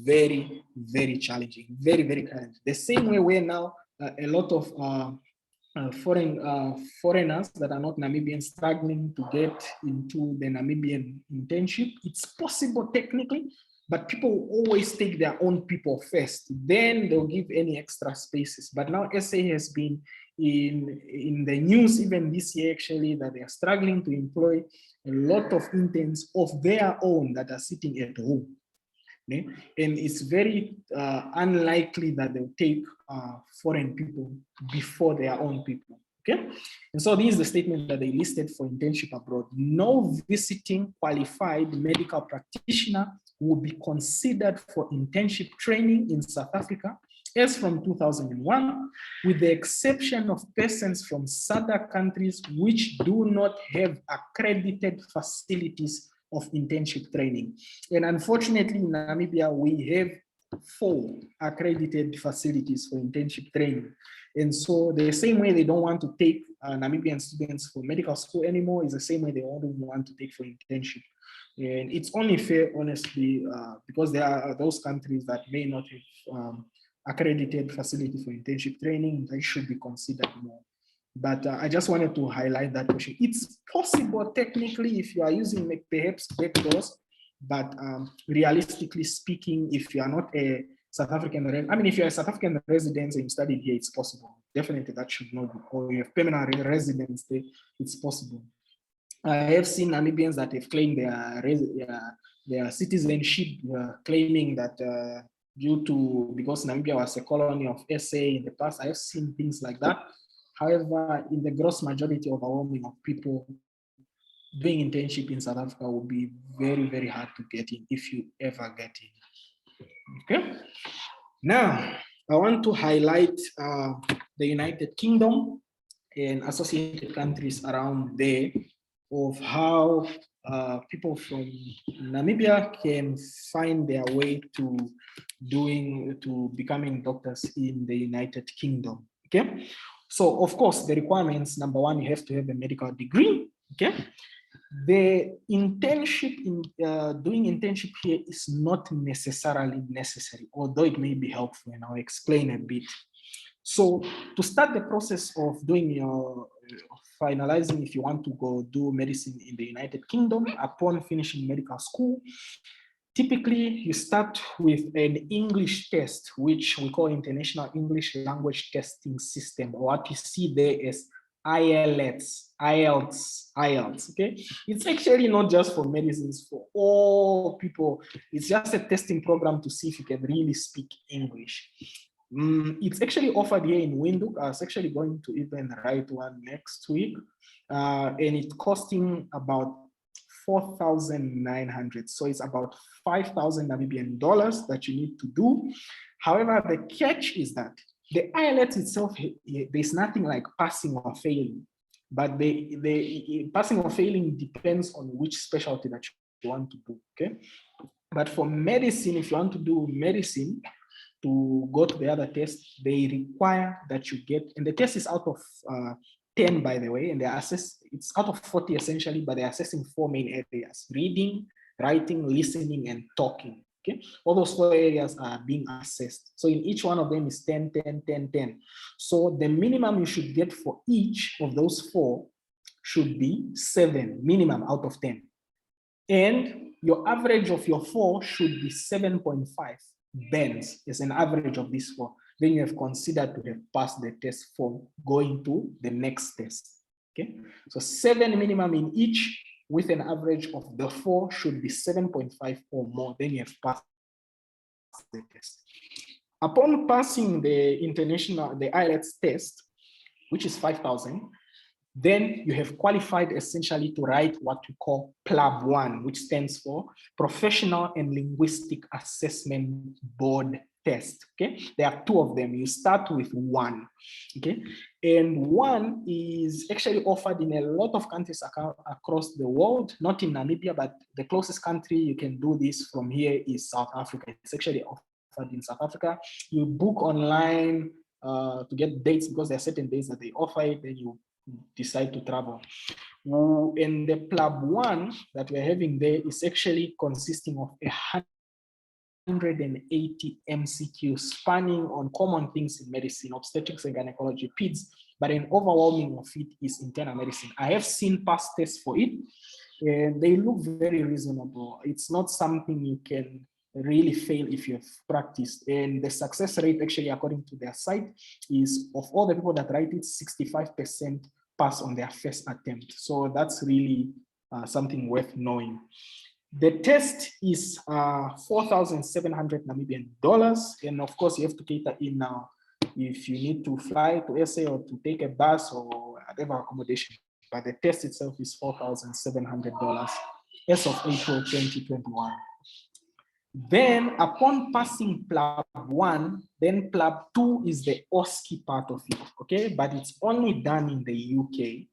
very, very challenging, very, very challenging. The same way where now a lot of foreigners that are not Namibian struggling to get into the Namibian internship. It's possible technically, but people always take their own people first. Then they'll give any extra spaces. But now SA has been in the news even this year actually that they are struggling to employ a lot of interns of their own that are sitting at home. Okay? And it's very unlikely that they'll take foreign people before their own people. Okay, and so this is the statement that they listed for internship abroad. No visiting qualified medical practitioner will be considered for internship training in South Africa as from 2001, with the exception of persons from SADC countries which do not have accredited facilities of internship training. And unfortunately, in Namibia, we have 4 accredited facilities for internship training. And so the same way they don't want to take Namibian students for medical school anymore is the same way they don't want to take for internship. And it's only fair, honestly, because there are those countries that may not have accredited facility for internship training, they should be considered more. But I just wanted to highlight that question. It's possible technically if you are using perhaps backdoors, but realistically speaking, if you are not a South African, if you're a South African resident and you studied here, it's possible. Definitely that should not be, or you have permanent residence there, it's possible. I have seen Namibians that have claimed their citizenship, claiming that because Namibia was a colony of SA in the past, I have seen things like that. However, in the gross majority of overwhelming of people, doing internship in South Africa will be very, very hard to get in if you ever get in. Okay. Now, I want to highlight the United Kingdom and associated countries around there of how people from Namibia can find their way to becoming doctors in the United Kingdom. Okay. So, of course, the requirements, number one, you have to have a medical degree, okay? The internship, doing internship here is not necessarily necessary, although it may be helpful, and I'll explain a bit. So, to start the process of doing your finalizing if you want to go do medicine in the United Kingdom, upon finishing medical school, typically, you start with an English test, which we call International English Language Testing System, or what you see there is IELTS, okay? It's actually not just for medicines, for all people. It's just a testing program to see if you can really speak English. It's actually offered here in Windhoek. I was actually going to even write one next week, and it's costing about 4,900. So it's about 5,000 Namibian dollars that you need to do. However, the catch is that the IELTS itself, there's nothing like passing or failing, but the passing or failing depends on which specialty that you want to do, okay? But for medicine, if you want to do medicine, to go to the other test, they require that you get, and the test is out of 10, by the way, and they assess, it's out of 40 essentially, but they're assessing 4 main areas: reading, writing, listening, and talking. Okay, all those 4 areas are being assessed. So in each one of them is 10, 10, 10, 10. So the minimum you should get for each of those 4 should be 7, minimum out of 10. And your average of your 4 should be 7.5 bands as an average of these 4. then you have considered to have passed the test for going to the next test. Okay, so 7 minimum in each, with an average of the 4 should be 7.5 or more, then you have passed the test. Upon passing the IELTS test, which is 5,000, then you have qualified essentially to write what we call PLAB 1, which stands for Professional and Linguistic Assessment Board Test. Okay, there are 2 of them. You start with 1. Okay, and 1 is actually offered in a lot of countries across the world, not in Namibia, but the closest country you can do this from here is South Africa. It's actually offered in South Africa. You book online to get dates, because there are certain days that they offer it, then you decide to travel. And the PLAB 1 that we're having there is actually consisting of 180 MCQs spanning on common things in medicine, obstetrics and gynecology, PEDS, but an overwhelming of it is internal medicine. I have seen past tests for it, and they look very reasonable. It's not something you can really fail if you have practiced. And the success rate, actually, according to their site, is of all the people that write it, 65% pass on their first attempt. So that's really something worth knowing. The test is 4,700 Namibian dollars. And of course, you have to cater in now if you need to fly to SA or to take a bus or whatever accommodation. But the test itself is $4,700 as of April 2021. Then upon passing PLAB 1, then PLAB 2 is the OSCE part of it, okay? But it's only done in the UK.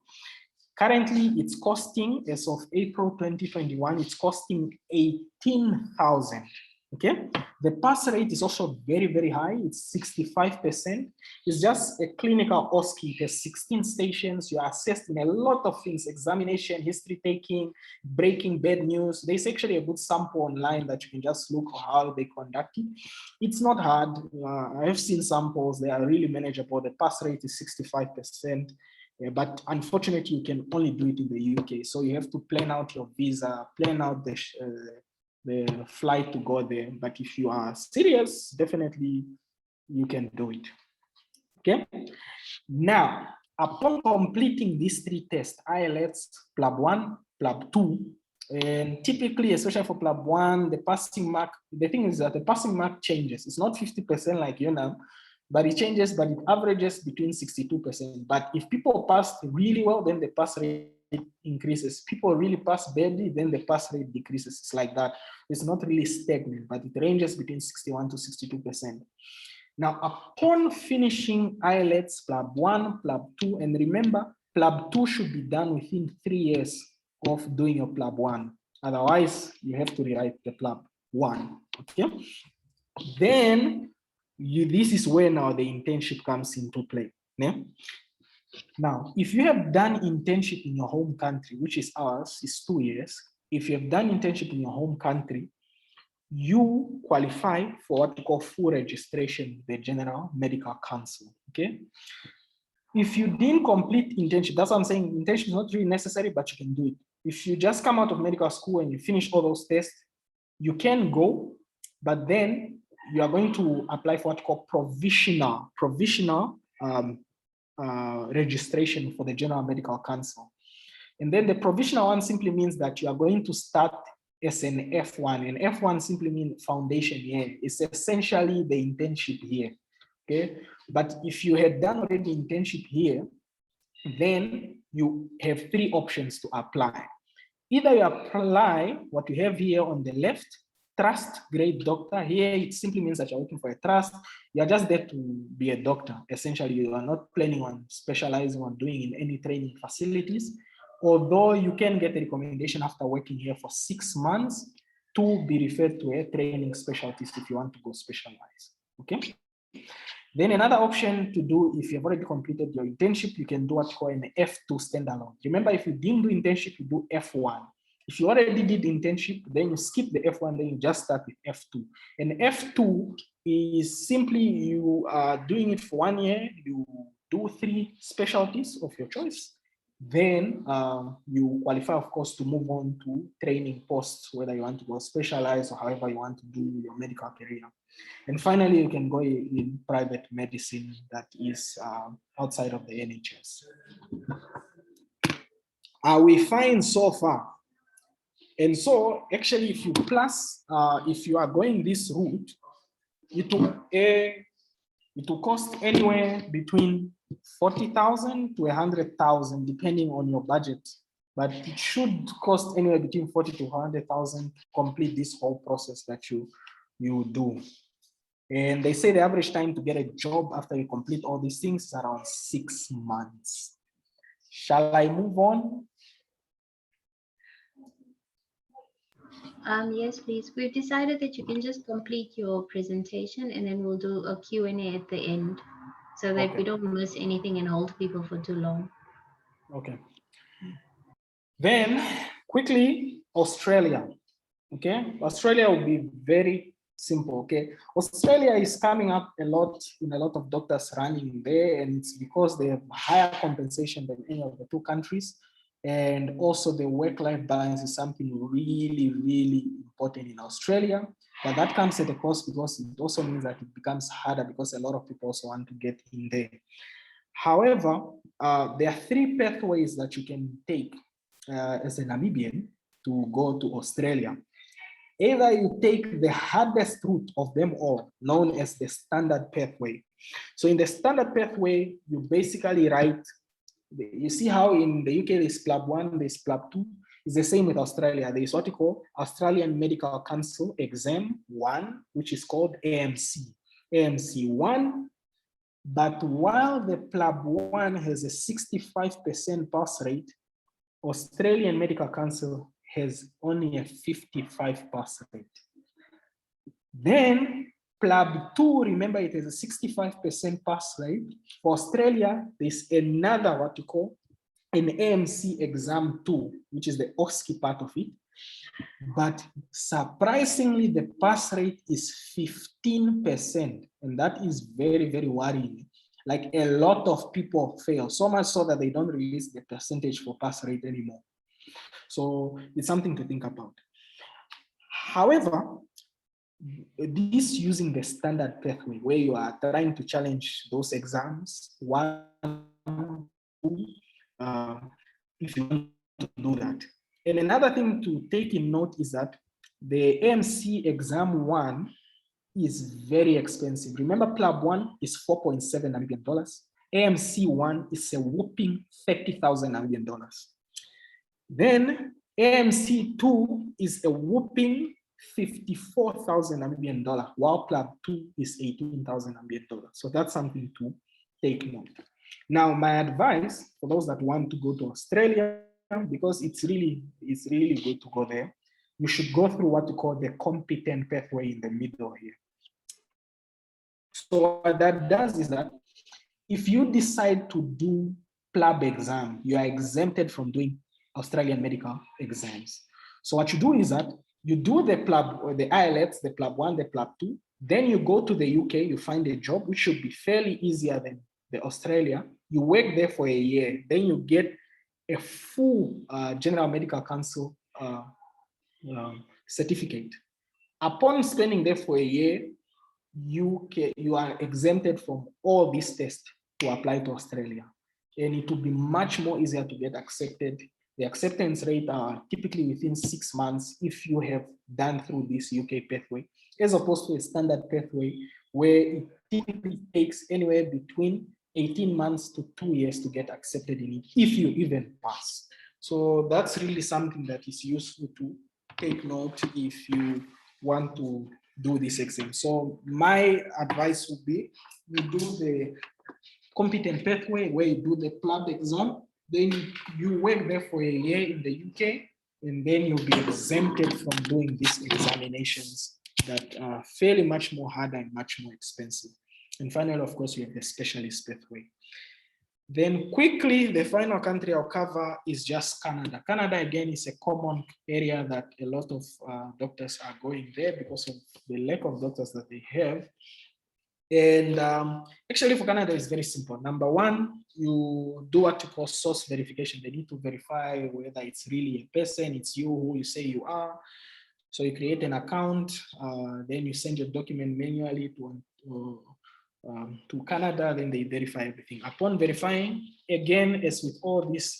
Currently, it's costing, as of April 2021, it's costing 18,000, okay? The pass rate is also very, very high. It's 65%. It's just a clinical OSCE. It has 16 stations. You are assessed in a lot of things: examination, history taking, breaking bad news. There's actually a good sample online that you can just look at how they conduct it. It's not hard. I have seen samples. They are really manageable. The pass rate is 65%. But unfortunately, you can only do it in the UK. So you have to plan out your visa, plan out the flight to go there. But if you are serious, definitely you can do it. Okay. Now, upon completing these 3 tests, IELTS, PLAB 1, PLAB 2, and typically, especially for PLAB 1, the passing mark, the thing is that the passing mark changes. It's not 50% like you know, but it changes, but it averages between 62%. But if people pass really well, then the pass rate increases. People really pass badly, then the pass rate decreases. It's like that. It's not really stagnant, but it ranges between 61 to 62%. Now, upon finishing IELTS, PLAB 1, PLAB 2, and remember, PLAB 2 should be done within 3 years of doing your PLAB 1. Otherwise, you have to rewrite the PLAB 1, okay? Then, this is where now the internship comes into play. Yeah? Now, if you have done internship in your home country, which is ours, is 2 years. If you have done internship in your home country, you qualify for what we call full registration with the General Medical Council, okay? If you didn't complete internship, that's what I'm saying, internship is not really necessary, but you can do it. If you just come out of medical school and you finish all those tests, you can go, but then you are going to apply for what we call provisional registration for the General Medical Council. And then the provisional one simply means that you are going to start as an F1, and F1 simply means foundation year. It's essentially the internship here, okay? But if you had done already internship here, then you have 3 options to apply. Either you apply what you have here on the left, trust grade doctor. Here it simply means that you're working for a trust. You're just there to be a doctor. Essentially, you are not planning on specializing on doing in any training facilities, although you can get a recommendation after working here for 6 months to be referred to a training specialties if you want to go specialize, okay? Then another option to do, if you've already completed your internship, you can do what's called an F2 standalone. Remember, if you didn't do internship, you do F1. If you already did internship, then you skip the F1, then you just start with F2. And F2 is simply you are doing it for 1 year, you do 3 specialties of your choice. Then you qualify, of course, to move on to training posts, whether you want to go specialized or however you want to do your medical career. And finally, you can go in private medicine that is outside of the NHS. We find so far. And so actually, if you plus, if you are going this route, it will cost anywhere between 40,000 to 100,000, depending on your budget. But it should cost anywhere between 40 to 100,000 to complete this whole process that you do. And they say the average time to get a job after you complete all these things is around 6 months. Shall I move on? Yes, please. We've decided that you can just complete your presentation and then we'll do a Q&A at the end so that we don't miss anything and hold people for too long. Okay. Then quickly, Australia. Okay, Australia will be very simple. Okay, Australia is coming up a lot in a lot of doctors running there, and it's because they have higher compensation than any of the two countries. And also the work-life balance is something really, really important in Australia. But that comes at a cost because it also means that it becomes harder because a lot of people also want to get in there. However, there are 3 pathways that you can take as a Namibian to go to Australia. Either you take the hardest route of them all, known as the standard pathway. So in the standard pathway, you basically write, you see how in the UK there's PLAB 1, there's PLAB 2. It's the same with Australia. There's what you call Australian Medical Council Exam 1, which is called AMC. AMC 1. But while the PLAB 1 has a 65% pass rate, Australian Medical Council has only a 55 pass rate. Then PLAB 2, remember it has a 65% pass rate. For Australia, there's another what you call an AMC exam 2, which is the OSCE part of it. But surprisingly, the pass rate is 15%. And that is very, very worrying. Like a lot of people fail, so much so that they don't release the percentage for pass rate anymore. So it's something to think about. However, this using the standard pathway where you are trying to challenge those exams, 1, 2, if you want to do that. And another thing to take in note is that the AMC exam 1 is very expensive. Remember, PLAB 1 is 4.7 Namibian dollars. AMC 1 is a whopping 30,000 Namibian dollars. Then AMC 2 is a whopping 54,000 Namibian dollars, while PLAB 2 is 18,000 Namibian dollars. So that's something to take note. Now, my advice for those that want to go to Australia, because it's really good to go there, you should go through what you call the competent pathway in the middle here. So what that does is that if you decide to do PLAB exam, you are exempted from doing Australian medical exams. So what you do is that you do the PLAB or the IELTS, the PLAB 1, the PLAB 2, then you go to the UK, you find a job, which should be fairly easier than the Australia. You work there for a year, then you get a full General Medical Council certificate. Upon spending there for a year, you are exempted from all these tests to apply to Australia. And it will be much more easier to get accepted. The acceptance rate are typically within 6 months if you have done through this UK pathway, as opposed to a standard pathway where it typically takes anywhere between 18 months to 2 years to get accepted in it, if you even pass. So that's really something that is useful to take note if you want to do this exam. So my advice would be, you do the competent pathway where you do the PLAB exam, then you work there for a year in the UK, and then you'll be exempted from doing these examinations that are fairly much more harder and much more expensive. And finally, of course, we have the specialist pathway. Then quickly, the final country I'll cover is just Canada. Canada, again, is a common area that a lot of doctors are going there because of the lack of doctors that they have. And actually for Canada, it's very simple. Number one, you do what you call source verification. They need to verify whether it's really a person, it's you who you say you are. So you create an account, then you send your document manually to Canada, then they verify everything. Upon verifying, again, as with all these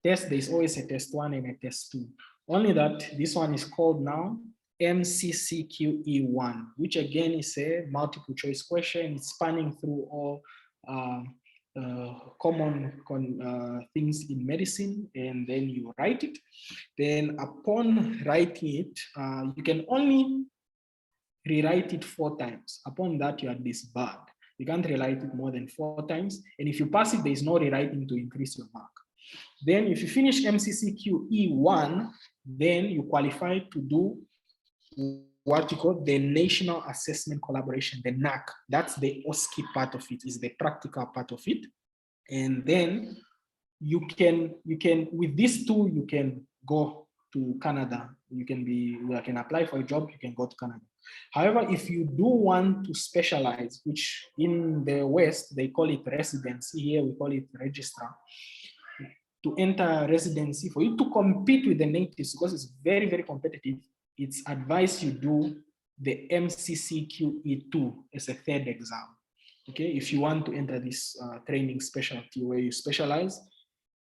tests, there's always a test 1 and a test 2. Only that this one is called now MCCQE1, which again is a multiple choice question. It's spanning through all common things in medicine, and then you write it. Then upon writing it, you can only rewrite it 4 times. Upon that, you are disbarred. You can't rewrite it more than 4 times. And if you pass it, there is no rewriting to increase your mark. Then if you finish MCCQE1, then you qualify to do what you call the National Assessment Collaboration, the NAC. That's the OSCE part of it, is the practical part of it. And then you can with these 2, you can go to Canada. You can apply for a job, you can go to Canada. However, if you do want to specialize, which in the West, they call it residency, here we call it registrar, to enter residency, for you to compete with the natives, because it's very, very competitive, it's advised you do the MCCQE2 as a 3rd exam. Okay, if you want to enter this training specialty where you specialize,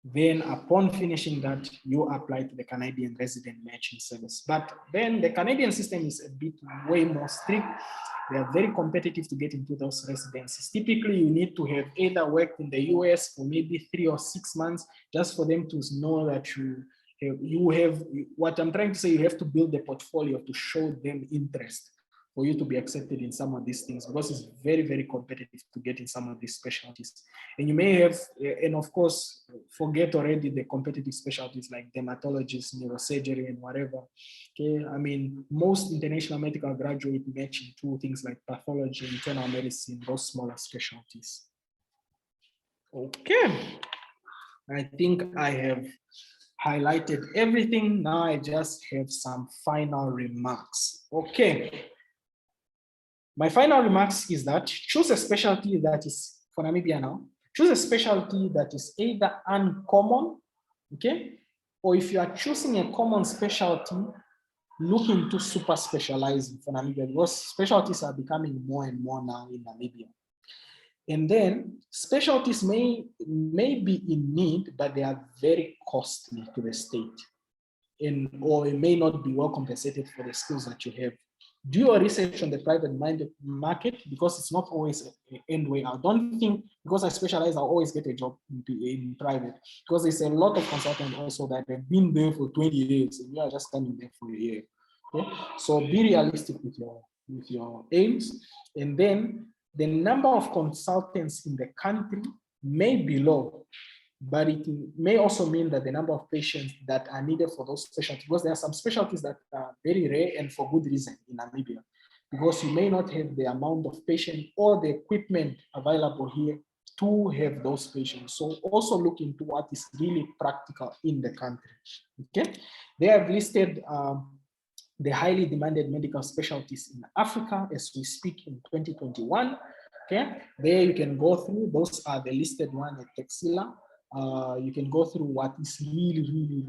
then upon finishing that, you apply to the Canadian Resident Matching Service. But then the Canadian system is a bit way more strict. They are very competitive to get into those residencies. Typically, you need to have either worked in the US for maybe 3 or 6 months, just for them to know that you have, what I'm trying to say, you have to build a portfolio to show them interest for you to be accepted in some of these things, because it's very, very competitive to get in some of these specialties. And you may have, and of course, forget already the competitive specialties like dermatologists, neurosurgery, and whatever. Okay, I mean, most international medical graduates match into things like pathology, internal medicine, those smaller specialties. Okay, I think I have highlighted everything. Now I just have some final remarks. Okay. My final remarks is that choose a specialty that is, for Namibia now, choose a specialty that is either uncommon, okay? Or if you are choosing a common specialty, look into super specializing for Namibia, because specialties are becoming more and more now in Namibia. And then specialties may be in need, but they are very costly to the state, or it may not be well compensated for the skills that you have. Do your research on the private market, because it's not always an end way out. Don't think because I specialize, I'll always get a job in private, because there's a lot of consultants also that have been there for 20 years and you are just coming there for a year. Okay? So be realistic with your aims. And then the number of consultants in the country may be low, but it may also mean that the number of patients that are needed for those specialties, because there are some specialties that are very rare and for good reason in Namibia, because you may not have the amount of patients or the equipment available here to have those patients. So also look into what is really practical in the country. Okay, they have listed the highly demanded medical specialties in Africa as we speak in 2021. Okay, there you can go through, those are the listed one at Texila. You can go through what is really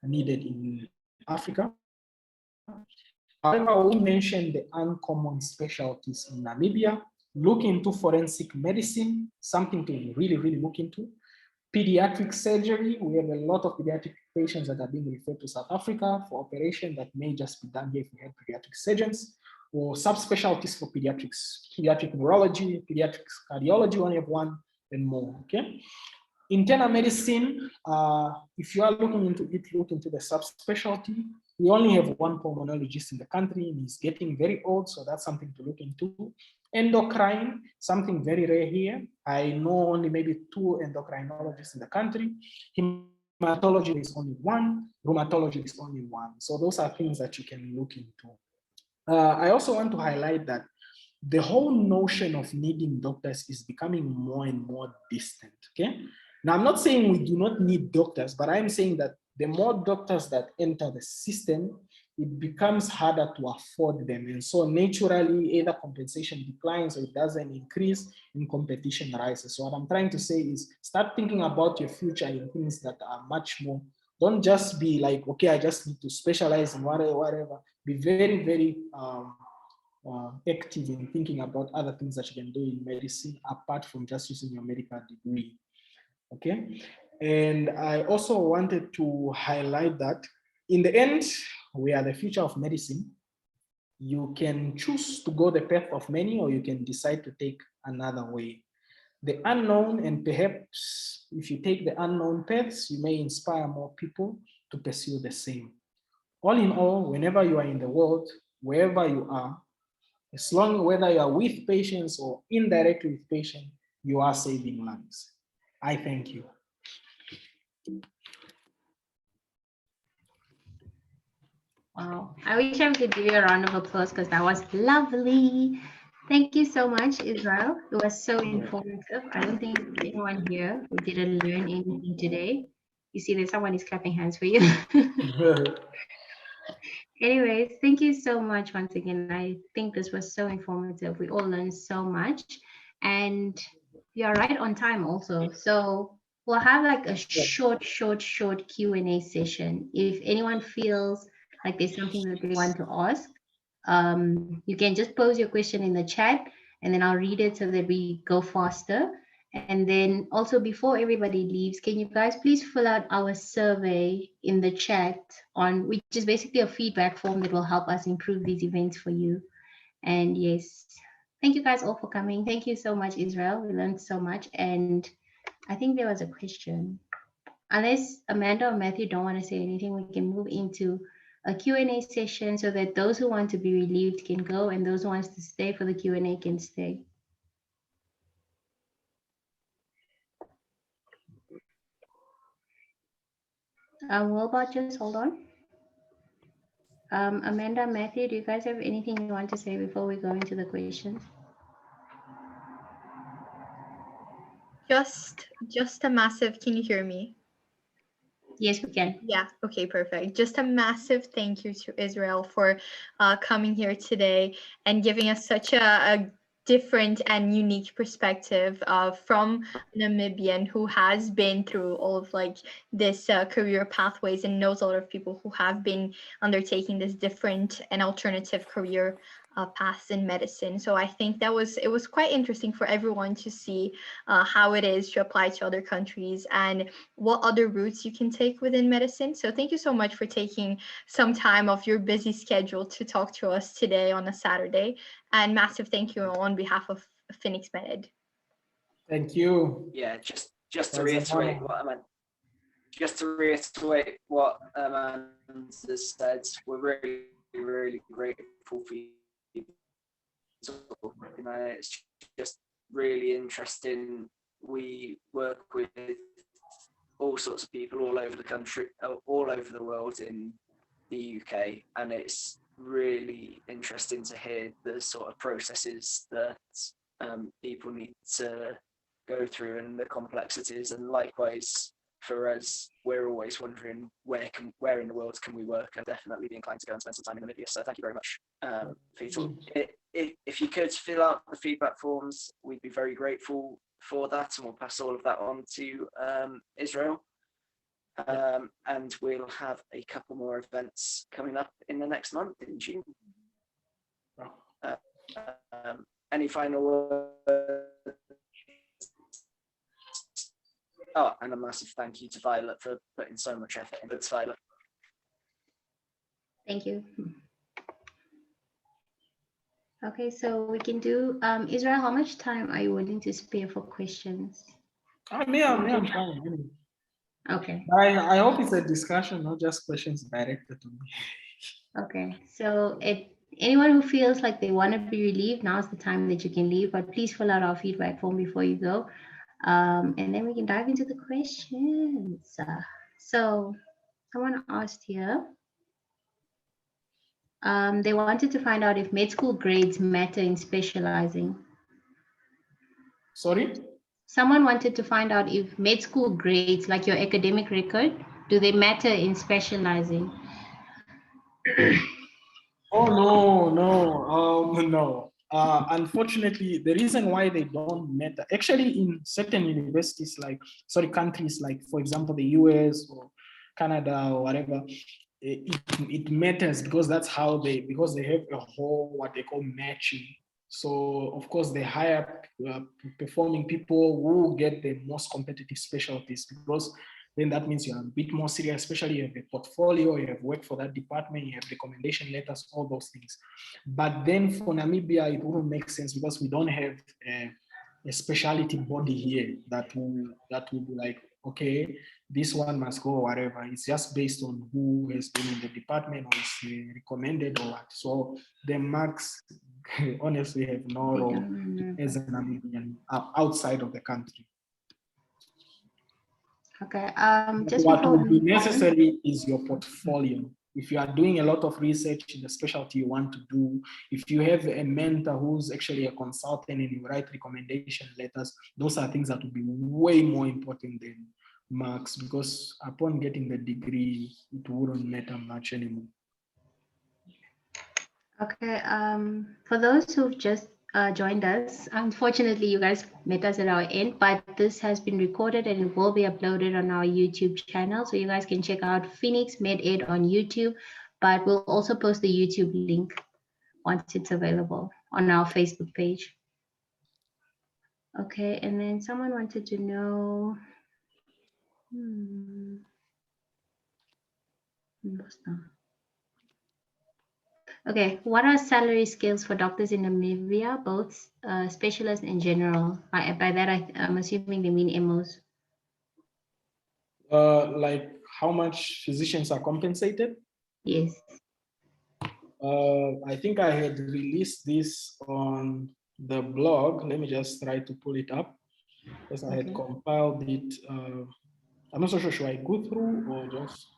needed in Africa. However, we mentioned the uncommon specialties in Namibia. Look into forensic medicine, something to really look into. Pediatric surgery, we have a lot of pediatric patients that are being referred to South Africa for operation that may just be done here if we have pediatric surgeons, or subspecialties for pediatrics, pediatric neurology, pediatric cardiology, one have one, and more. Okay. Internal medicine, if you are looking into it, look into the subspecialty. We only have one pulmonologist in the country, and he's getting very old, so that's something to look into. Endocrine, something very rare here. I know only maybe 2 endocrinologists in the country. Hematology is only 1, rheumatology is only 1. So those are things that you can look into. I also want to highlight that the whole notion of needing doctors is becoming more and more distant, okay? Now, I'm not saying we do not need doctors, but I'm saying that the more doctors that enter the system, it becomes harder to afford them. And so naturally, either compensation declines or it doesn't increase and competition rises. So what I'm trying to say is start thinking about your future in things that are much more. Don't just be like, okay, I just need to specialize in whatever. Be very, very active in thinking about other things that you can do in medicine apart from just using your medical degree. Okay. And I also wanted to highlight that in the end, we are the future of medicine. You can choose to go the path of many, or you can decide to take another way. The unknown, and perhaps if you take the unknown paths, you may inspire more people to pursue the same. All in all, whenever you are in the world, wherever you are, as long whether you are with patients or indirectly with patients, you are saving lives. I thank you. Wow. I wish I could give you a round of applause because that was lovely. Thank you so much, Israel. It was so informative. I don't think anyone here who didn't learn anything today. You see, there's someone is clapping hands for you. Anyways, thank you so much once again. I think this was so informative. We all learned so much, and you're right on time also. So we'll have like a short Q&A session. If anyone feels like there's something that they want to ask, you can just pose your question in the chat, and then I'll read it so that we go faster. And then also, before everybody leaves, can you guys please fill out our survey in the chat on, which is basically a feedback form that will help us improve these events for you. And yes, thank you guys all for coming. Thank you so much, Israel. We learned so much. And I think there was a question. Unless Amanda or Matthew don't want to say anything, we can move into a Q&A session so that those who want to be relieved can go and those who want to stay for the Q&A can stay. Wilbert, just hold on. Amanda, Matthew, do you guys have anything you want to say before we go into the questions? Just a massive, can you hear me? Yes, we can. Yeah, okay, perfect. Just a massive thank you to Israel for coming here today and giving us such a different and unique perspective from Namibian who has been through all of like this career pathways and knows a lot of people who have been undertaking this different and alternative career paths in medicine. So I think it was quite interesting for everyone to see how it is to apply to other countries and what other routes you can take within medicine. So thank you so much for taking some time off your busy schedule to talk to us today on a Saturday. And massive thank you on behalf of Phoenix Med. Thank you. Yeah, just to reiterate what Amanda said, we're really, really grateful for you. You know, it's just really interesting. We work with all sorts of people all over the country, all over the world in the UK, and it's really interesting to hear the sort of processes that people need to go through and the complexities. And likewise for us, we're always wondering where in the world can we work, and definitely be inclined to go and spend some time in Namibia. So thank you very much for your talk. If you could fill out the feedback forms, we'd be very grateful for that, and we'll pass all of that on to Israel. And we'll have a couple more events coming up in the next month in June. Any final words? Oh, and a massive thank you to Violet for putting so much effort into it, Violet. Thank you. Okay, so we can do, Israel, how much time are you willing to spare for questions? I'm fine. Okay. I hope it's a discussion, not just questions directed to me. Okay, so anyone who feels like they want to be relieved, now's the time that you can leave, but please fill out our feedback form before you go. And then we can dive into the questions. So someone asked here, they wanted to find out if med school grades matter in specializing. Sorry? Someone wanted to find out if med school grades, like your academic record, do they matter in specializing? Oh, no. Unfortunately, the reason why they don't matter, actually in certain universities, countries like, for example, the US or Canada or whatever, it matters because because they have a whole, what they call matching. So of course they hire performing people who get the most competitive specialties, because then that means you're a bit more serious, especially you have a portfolio, you have worked for that department, you have recommendation letters, all those things. But then for Namibia, it wouldn't make sense because we don't have a specialty body here that will be like, okay, this one must go or whatever. It's just based on who has been in the department or is recommended or what. So the marks honestly have no role as a Namibian outside of the country. Okay. What would be necessary is your portfolio. If you are doing a lot of research in the specialty you want to do, if you have a mentor who's actually a consultant and you write recommendation letters, those are things that would be way more important than marks, because upon getting the degree, it wouldn't matter much anymore. Okay. For those who've just joined us, unfortunately, you guys met us at our end, but this has been recorded and it will be uploaded on our YouTube channel. So you guys can check out Phoenix MedEd on YouTube, but we'll also post the YouTube link once it's available on our Facebook page. Okay, and then someone wanted to know, okay, what are salary scales for doctors in Namibia, both specialists and general? By that, I'm assuming they mean MOs. Like how much physicians are compensated? Yes. I think I had released this on the blog. Let me just try to pull it up because I had compiled it. I'm not so sure, should I go through or just?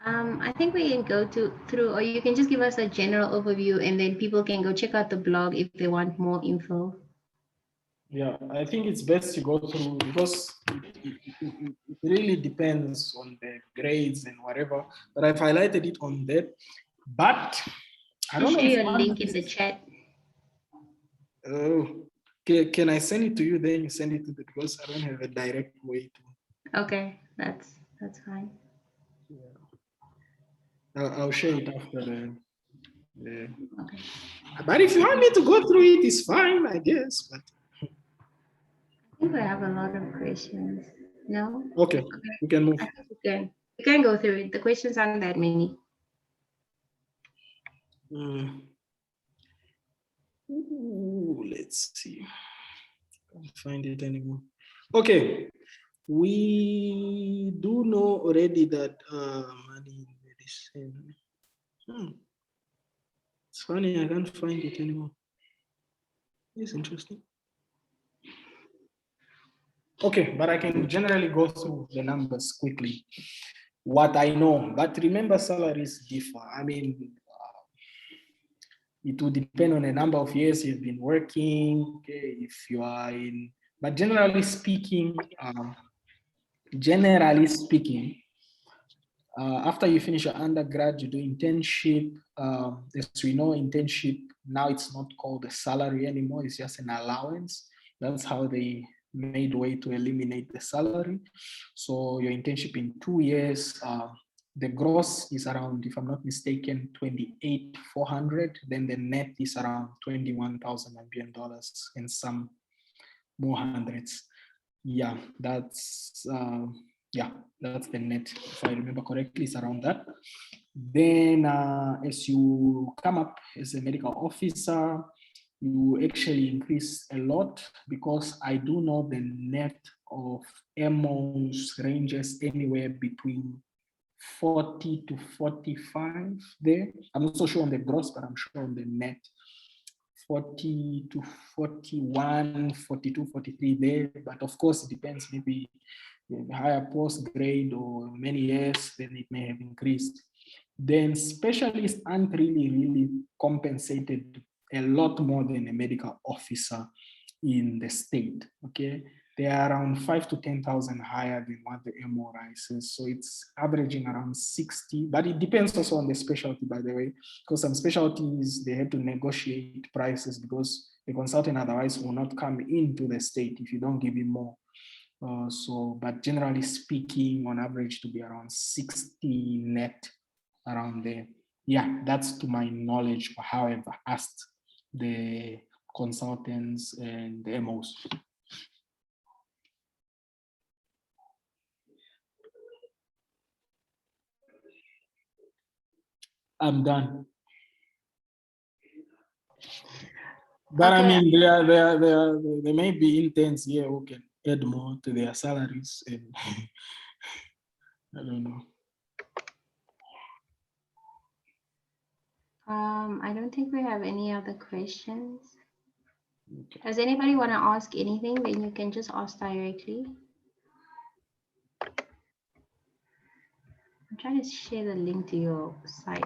I think we can go through, or you can just give us a general overview and then people can go check out the blog if they want more info. Yeah, I think it's best to go through because it really depends on the grades and whatever, but I've highlighted it on that. But I don't know if your link in the chat. Oh, can I send it to you? Then you send it to the, because I don't have a direct way to. Okay, that's fine. Yeah. I'll share it after the. Okay. But if you want me to go through it, it's fine, I guess. But I think we have a lot of questions. No? Okay, we can move. I think we can go through it. The questions aren't that many. Ooh, let's see. Can't find it anymore. Okay, we do know already that money medicine. It's funny, I can't find it anymore. It's interesting. Okay, but I can generally go through the numbers quickly. What I know, but remember, salaries differ. I mean, it will depend on the number of years you've been working. Okay, if you are in, but generally speaking, after you finish your undergrad, you do internship. As we know, internship now it's not called a salary anymore; it's just an allowance. That's how they made way to eliminate the salary. So your internship in 2 years, the gross is around, if I'm not mistaken, 28,400. Then the net is around 21,000 Namibian dollars and some more hundreds. Yeah, that's the net. If I remember correctly, it's around that. Then as you come up as a medical officer, you actually increase a lot, because I do know the net of MOs ranges anywhere between 40 to 45 there. I'm not so sure on the gross, but I'm sure on the net. 40 to 41, 42, 43 there. But of course, it depends, maybe higher post grade or many years, then it may have increased. Then specialists aren't really compensated a lot more than a medical officer in the state, okay? they are around 5 to 10,000 higher than what the MO rises. So it's averaging around 60, but it depends also on the specialty, by the way, because some specialties, they have to negotiate prices because the consultant otherwise will not come into the state if you don't give him more. But generally speaking, on average to be around 60 net around there. Yeah, that's to my knowledge, or how I've asked the consultants and the MOs. I'm done. But Okay. I mean, there may be interns here who can add more to their salaries, and I don't know. I don't think we have any other questions. Okay. Does anybody want to ask anything? Then you can just ask directly. I'm trying to share the link to your site.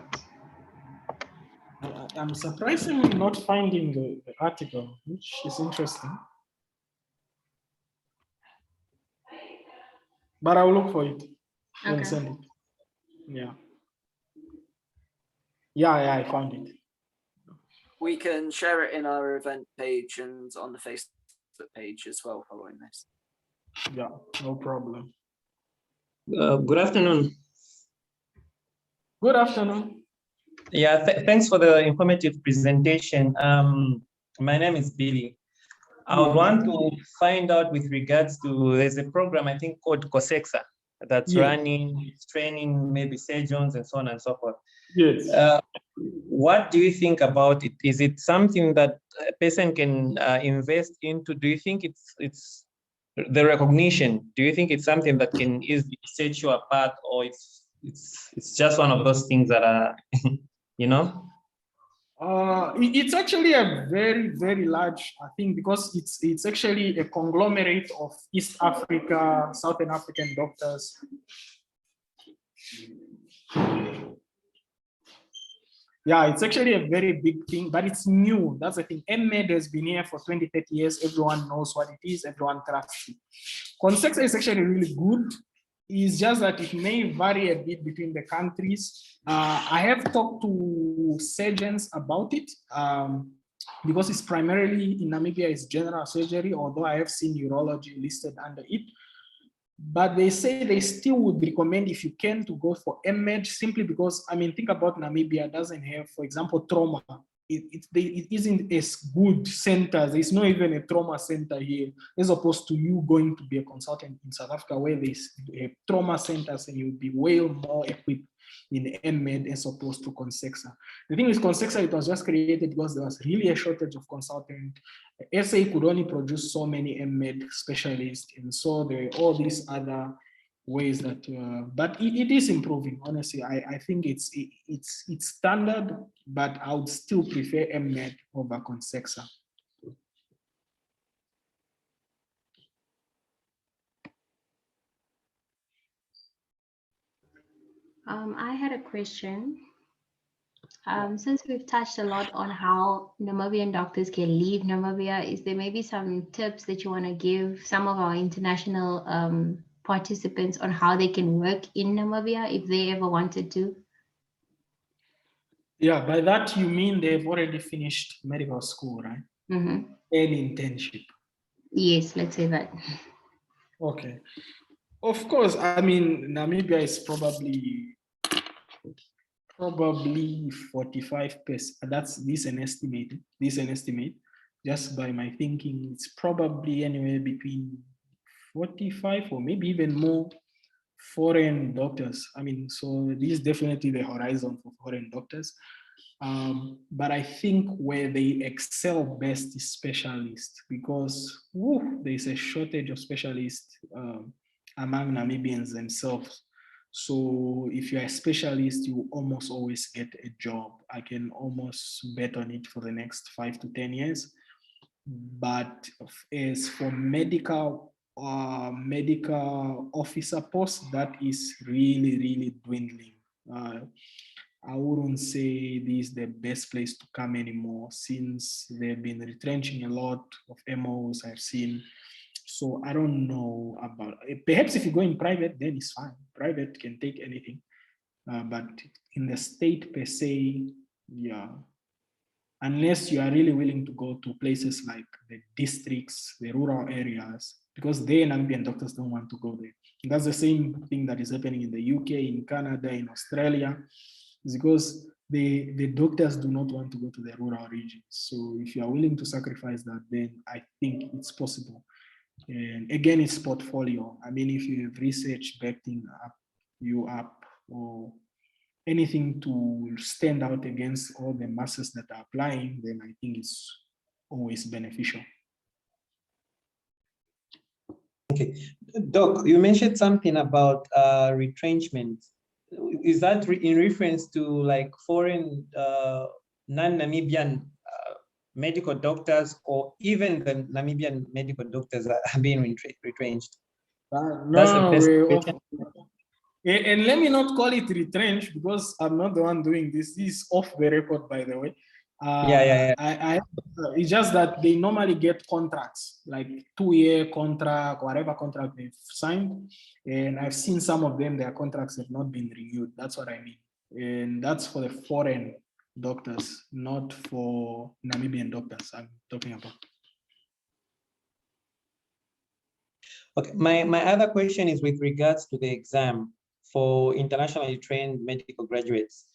I'm surprisingly not finding the article, which is interesting. But I'll look for it and send it. Yeah. Yeah, I found it. We can share it in our event page and on the Facebook page as well following this. Yeah, no problem. Good afternoon. Good afternoon. Yeah, thanks for the informative presentation. My name is Billy. I would want to find out with regards to, there's a program I think called COSEXA that's running, training maybe surgeons and so on and so forth. Yes. What do you think about it? Is it something that a person can invest into? Do you think it's the recognition? Do you think it's something that can easily set you apart, or it's just one of those things that are, you know? It's actually a very, very large, I think, because it's actually a conglomerate of East Africa, Southern African doctors. Yeah, it's actually a very big thing, but it's new. That's the thing. MMed has been here for 20, 30 years. Everyone knows what it is. Everyone trusts it. COSEXA is actually really good. It's just that it may vary a bit between the countries. I have talked to surgeons about it because it's primarily in Namibia, it's general surgery, although I have seen urology listed under it. But they say they still would recommend, if you can, to go for MMed, simply because, I mean, think about Namibia doesn't have, for example, trauma. It isn't as good centers. There's not even a trauma center here, as opposed to you going to be a consultant in South Africa, where there's trauma centers and you'll be way more equipped in MMed as opposed to COSEXA. The thing is, COSEXA, it was just created because there was really a shortage of consultants. SA could only produce so many MMed specialists, and so there are all these other ways that, but it is improving. Honestly, I think it's standard, but I would still prefer MMed over COSEXA. I had a question. Since we've touched a lot on how Namibian doctors can leave Namibia, is there maybe some tips that you want to give some of our international participants on how they can work in Namibia if they ever wanted to? Yeah, by that you mean they've already finished medical school, right? Mm-hmm. And internship. Yes, let's say that. Okay. Of course, I mean, Namibia is probably 45%. That's an estimate. Just by my thinking, it's probably anywhere between 45 or maybe even more foreign doctors. I mean, so this is definitely the horizon for foreign doctors. But I think where they excel best is specialists, because there's a shortage of specialists among Namibians themselves. So if you're a specialist, you almost always get a job. I can almost bet on it for the next 5 to 10 years. But as for medical officer posts, that is really, really dwindling. I wouldn't say this is the best place to come anymore, since they've been retrenching a lot of MOs I've seen. So I don't know about, perhaps if you go in private, then it's fine. Private can take anything. But in the state per se, yeah, unless you are really willing to go to places like the districts, the rural areas, because they Namibian doctors don't want to go there. And that's the same thing that is happening in the UK, in Canada, in Australia, is because the doctors do not want to go to the rural regions. So if you are willing to sacrifice that, then I think it's possible. And again, it's portfolio. I mean, if you have research backing you up, or anything to stand out against all the masses that are applying, then I think it's always beneficial. Okay, Doc, you mentioned something about retrenchment. Is that in reference to like foreign non-Namibian medical doctors, or even the Namibian medical doctors that are being retrenched? That's the best question. And let me not call it retrench, because I'm not the one doing this. This is off the record, by the way. It's just that they normally get contracts, like 2-year contract, whatever contract they've signed. And I've seen some of them, their contracts have not been renewed. That's what I mean. And that's for the foreign doctors, not for Namibian doctors I'm talking about. Okay, my other question is with regards to the exam for internationally trained medical graduates.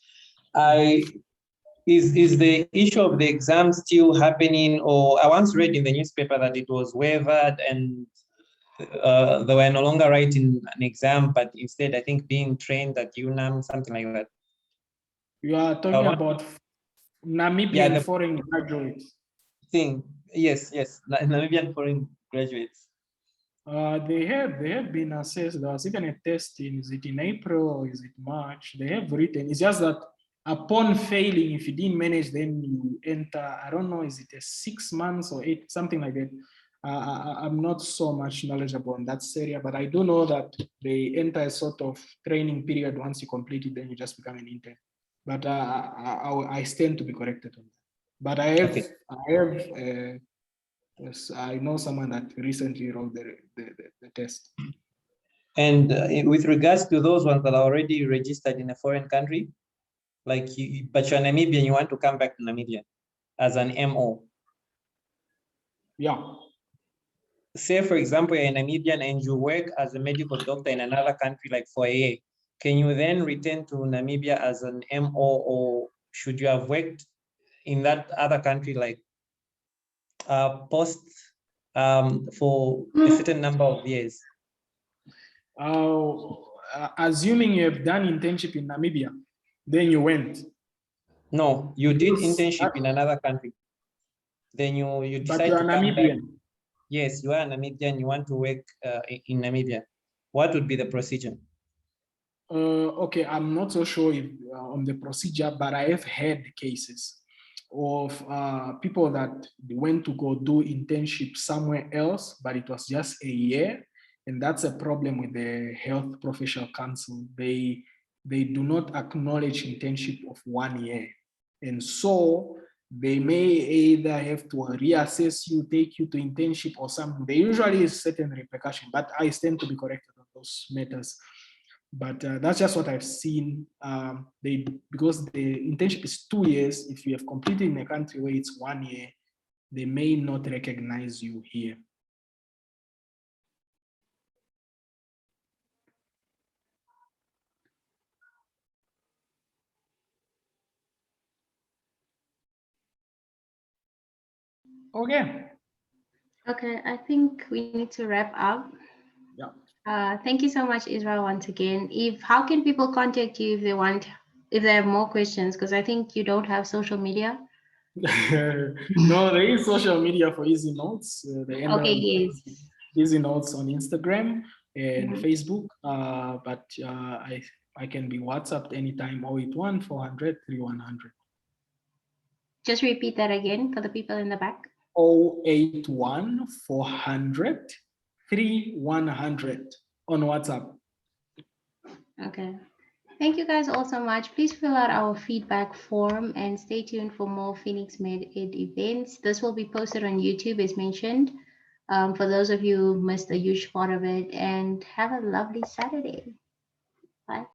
Is the issue of the exam still happening? Or I once read in the newspaper that it was waived and they were no longer writing an exam, but instead I think being trained at UNAM, something like that. You are talking about Namibian foreign graduates. Yes, Namibian foreign graduates. They have been assessed. There was even a test is it in April or is it March? They have written. It's just that upon failing, if you didn't manage, then you enter, I don't know, is it a 6 months or 8, something like that. I'm not so much knowledgeable on that area, but I do know that they enter a sort of training period. Once you complete it, then you just become an intern. But I stand to be corrected on that. But yes, I know someone that recently wrote the test. And with regards to those ones that are already registered in a foreign country, like but you're Namibian, you want to come back to Namibia as an MO. Yeah. Say, for example, you're a Namibian and you work as a medical doctor in another country, like for a year. Can you then return to Namibia as an MO, or should you have worked in that other country, like post for a certain number of years? Assuming you have done internship in Namibia, then you went. No, you did internship in another country. Then you decide to come Namibian. back. Yes, you are Namibian, you want to work in Namibia. What would be the procedure? Okay, I'm not so sure on the procedure, but I have had cases of people that went to go do internship somewhere else, but it was just a year. And that's a problem with the Health Professional Council. They do not acknowledge internship of 1 year. And so they may either have to reassess you, take you to internship or something. There usually is certain repercussion, but I stand to be corrected on those matters. But that's just what I've seen. Because the internship is 2 years, if you have completed in a country where it's 1 year, they may not recognize you here. Okay. Okay, I think we need to wrap up. Yeah. Thank you so much, Israel, once again. How can people contact you if they have more questions? Because I think you don't have social media. No, there is social media for Easy Notes. Okay, yes. Easy Notes on Instagram and Facebook. But I can be WhatsApped anytime, 081 400 3100. Just repeat that again for the people in the back. 081 400 3100 on WhatsApp. Okay. Thank you guys all so much. Please fill out our feedback form and stay tuned for more Phoenix Med Ed events. This will be posted on YouTube as mentioned. For those of you who missed a huge part of it, and have a lovely Saturday. Bye.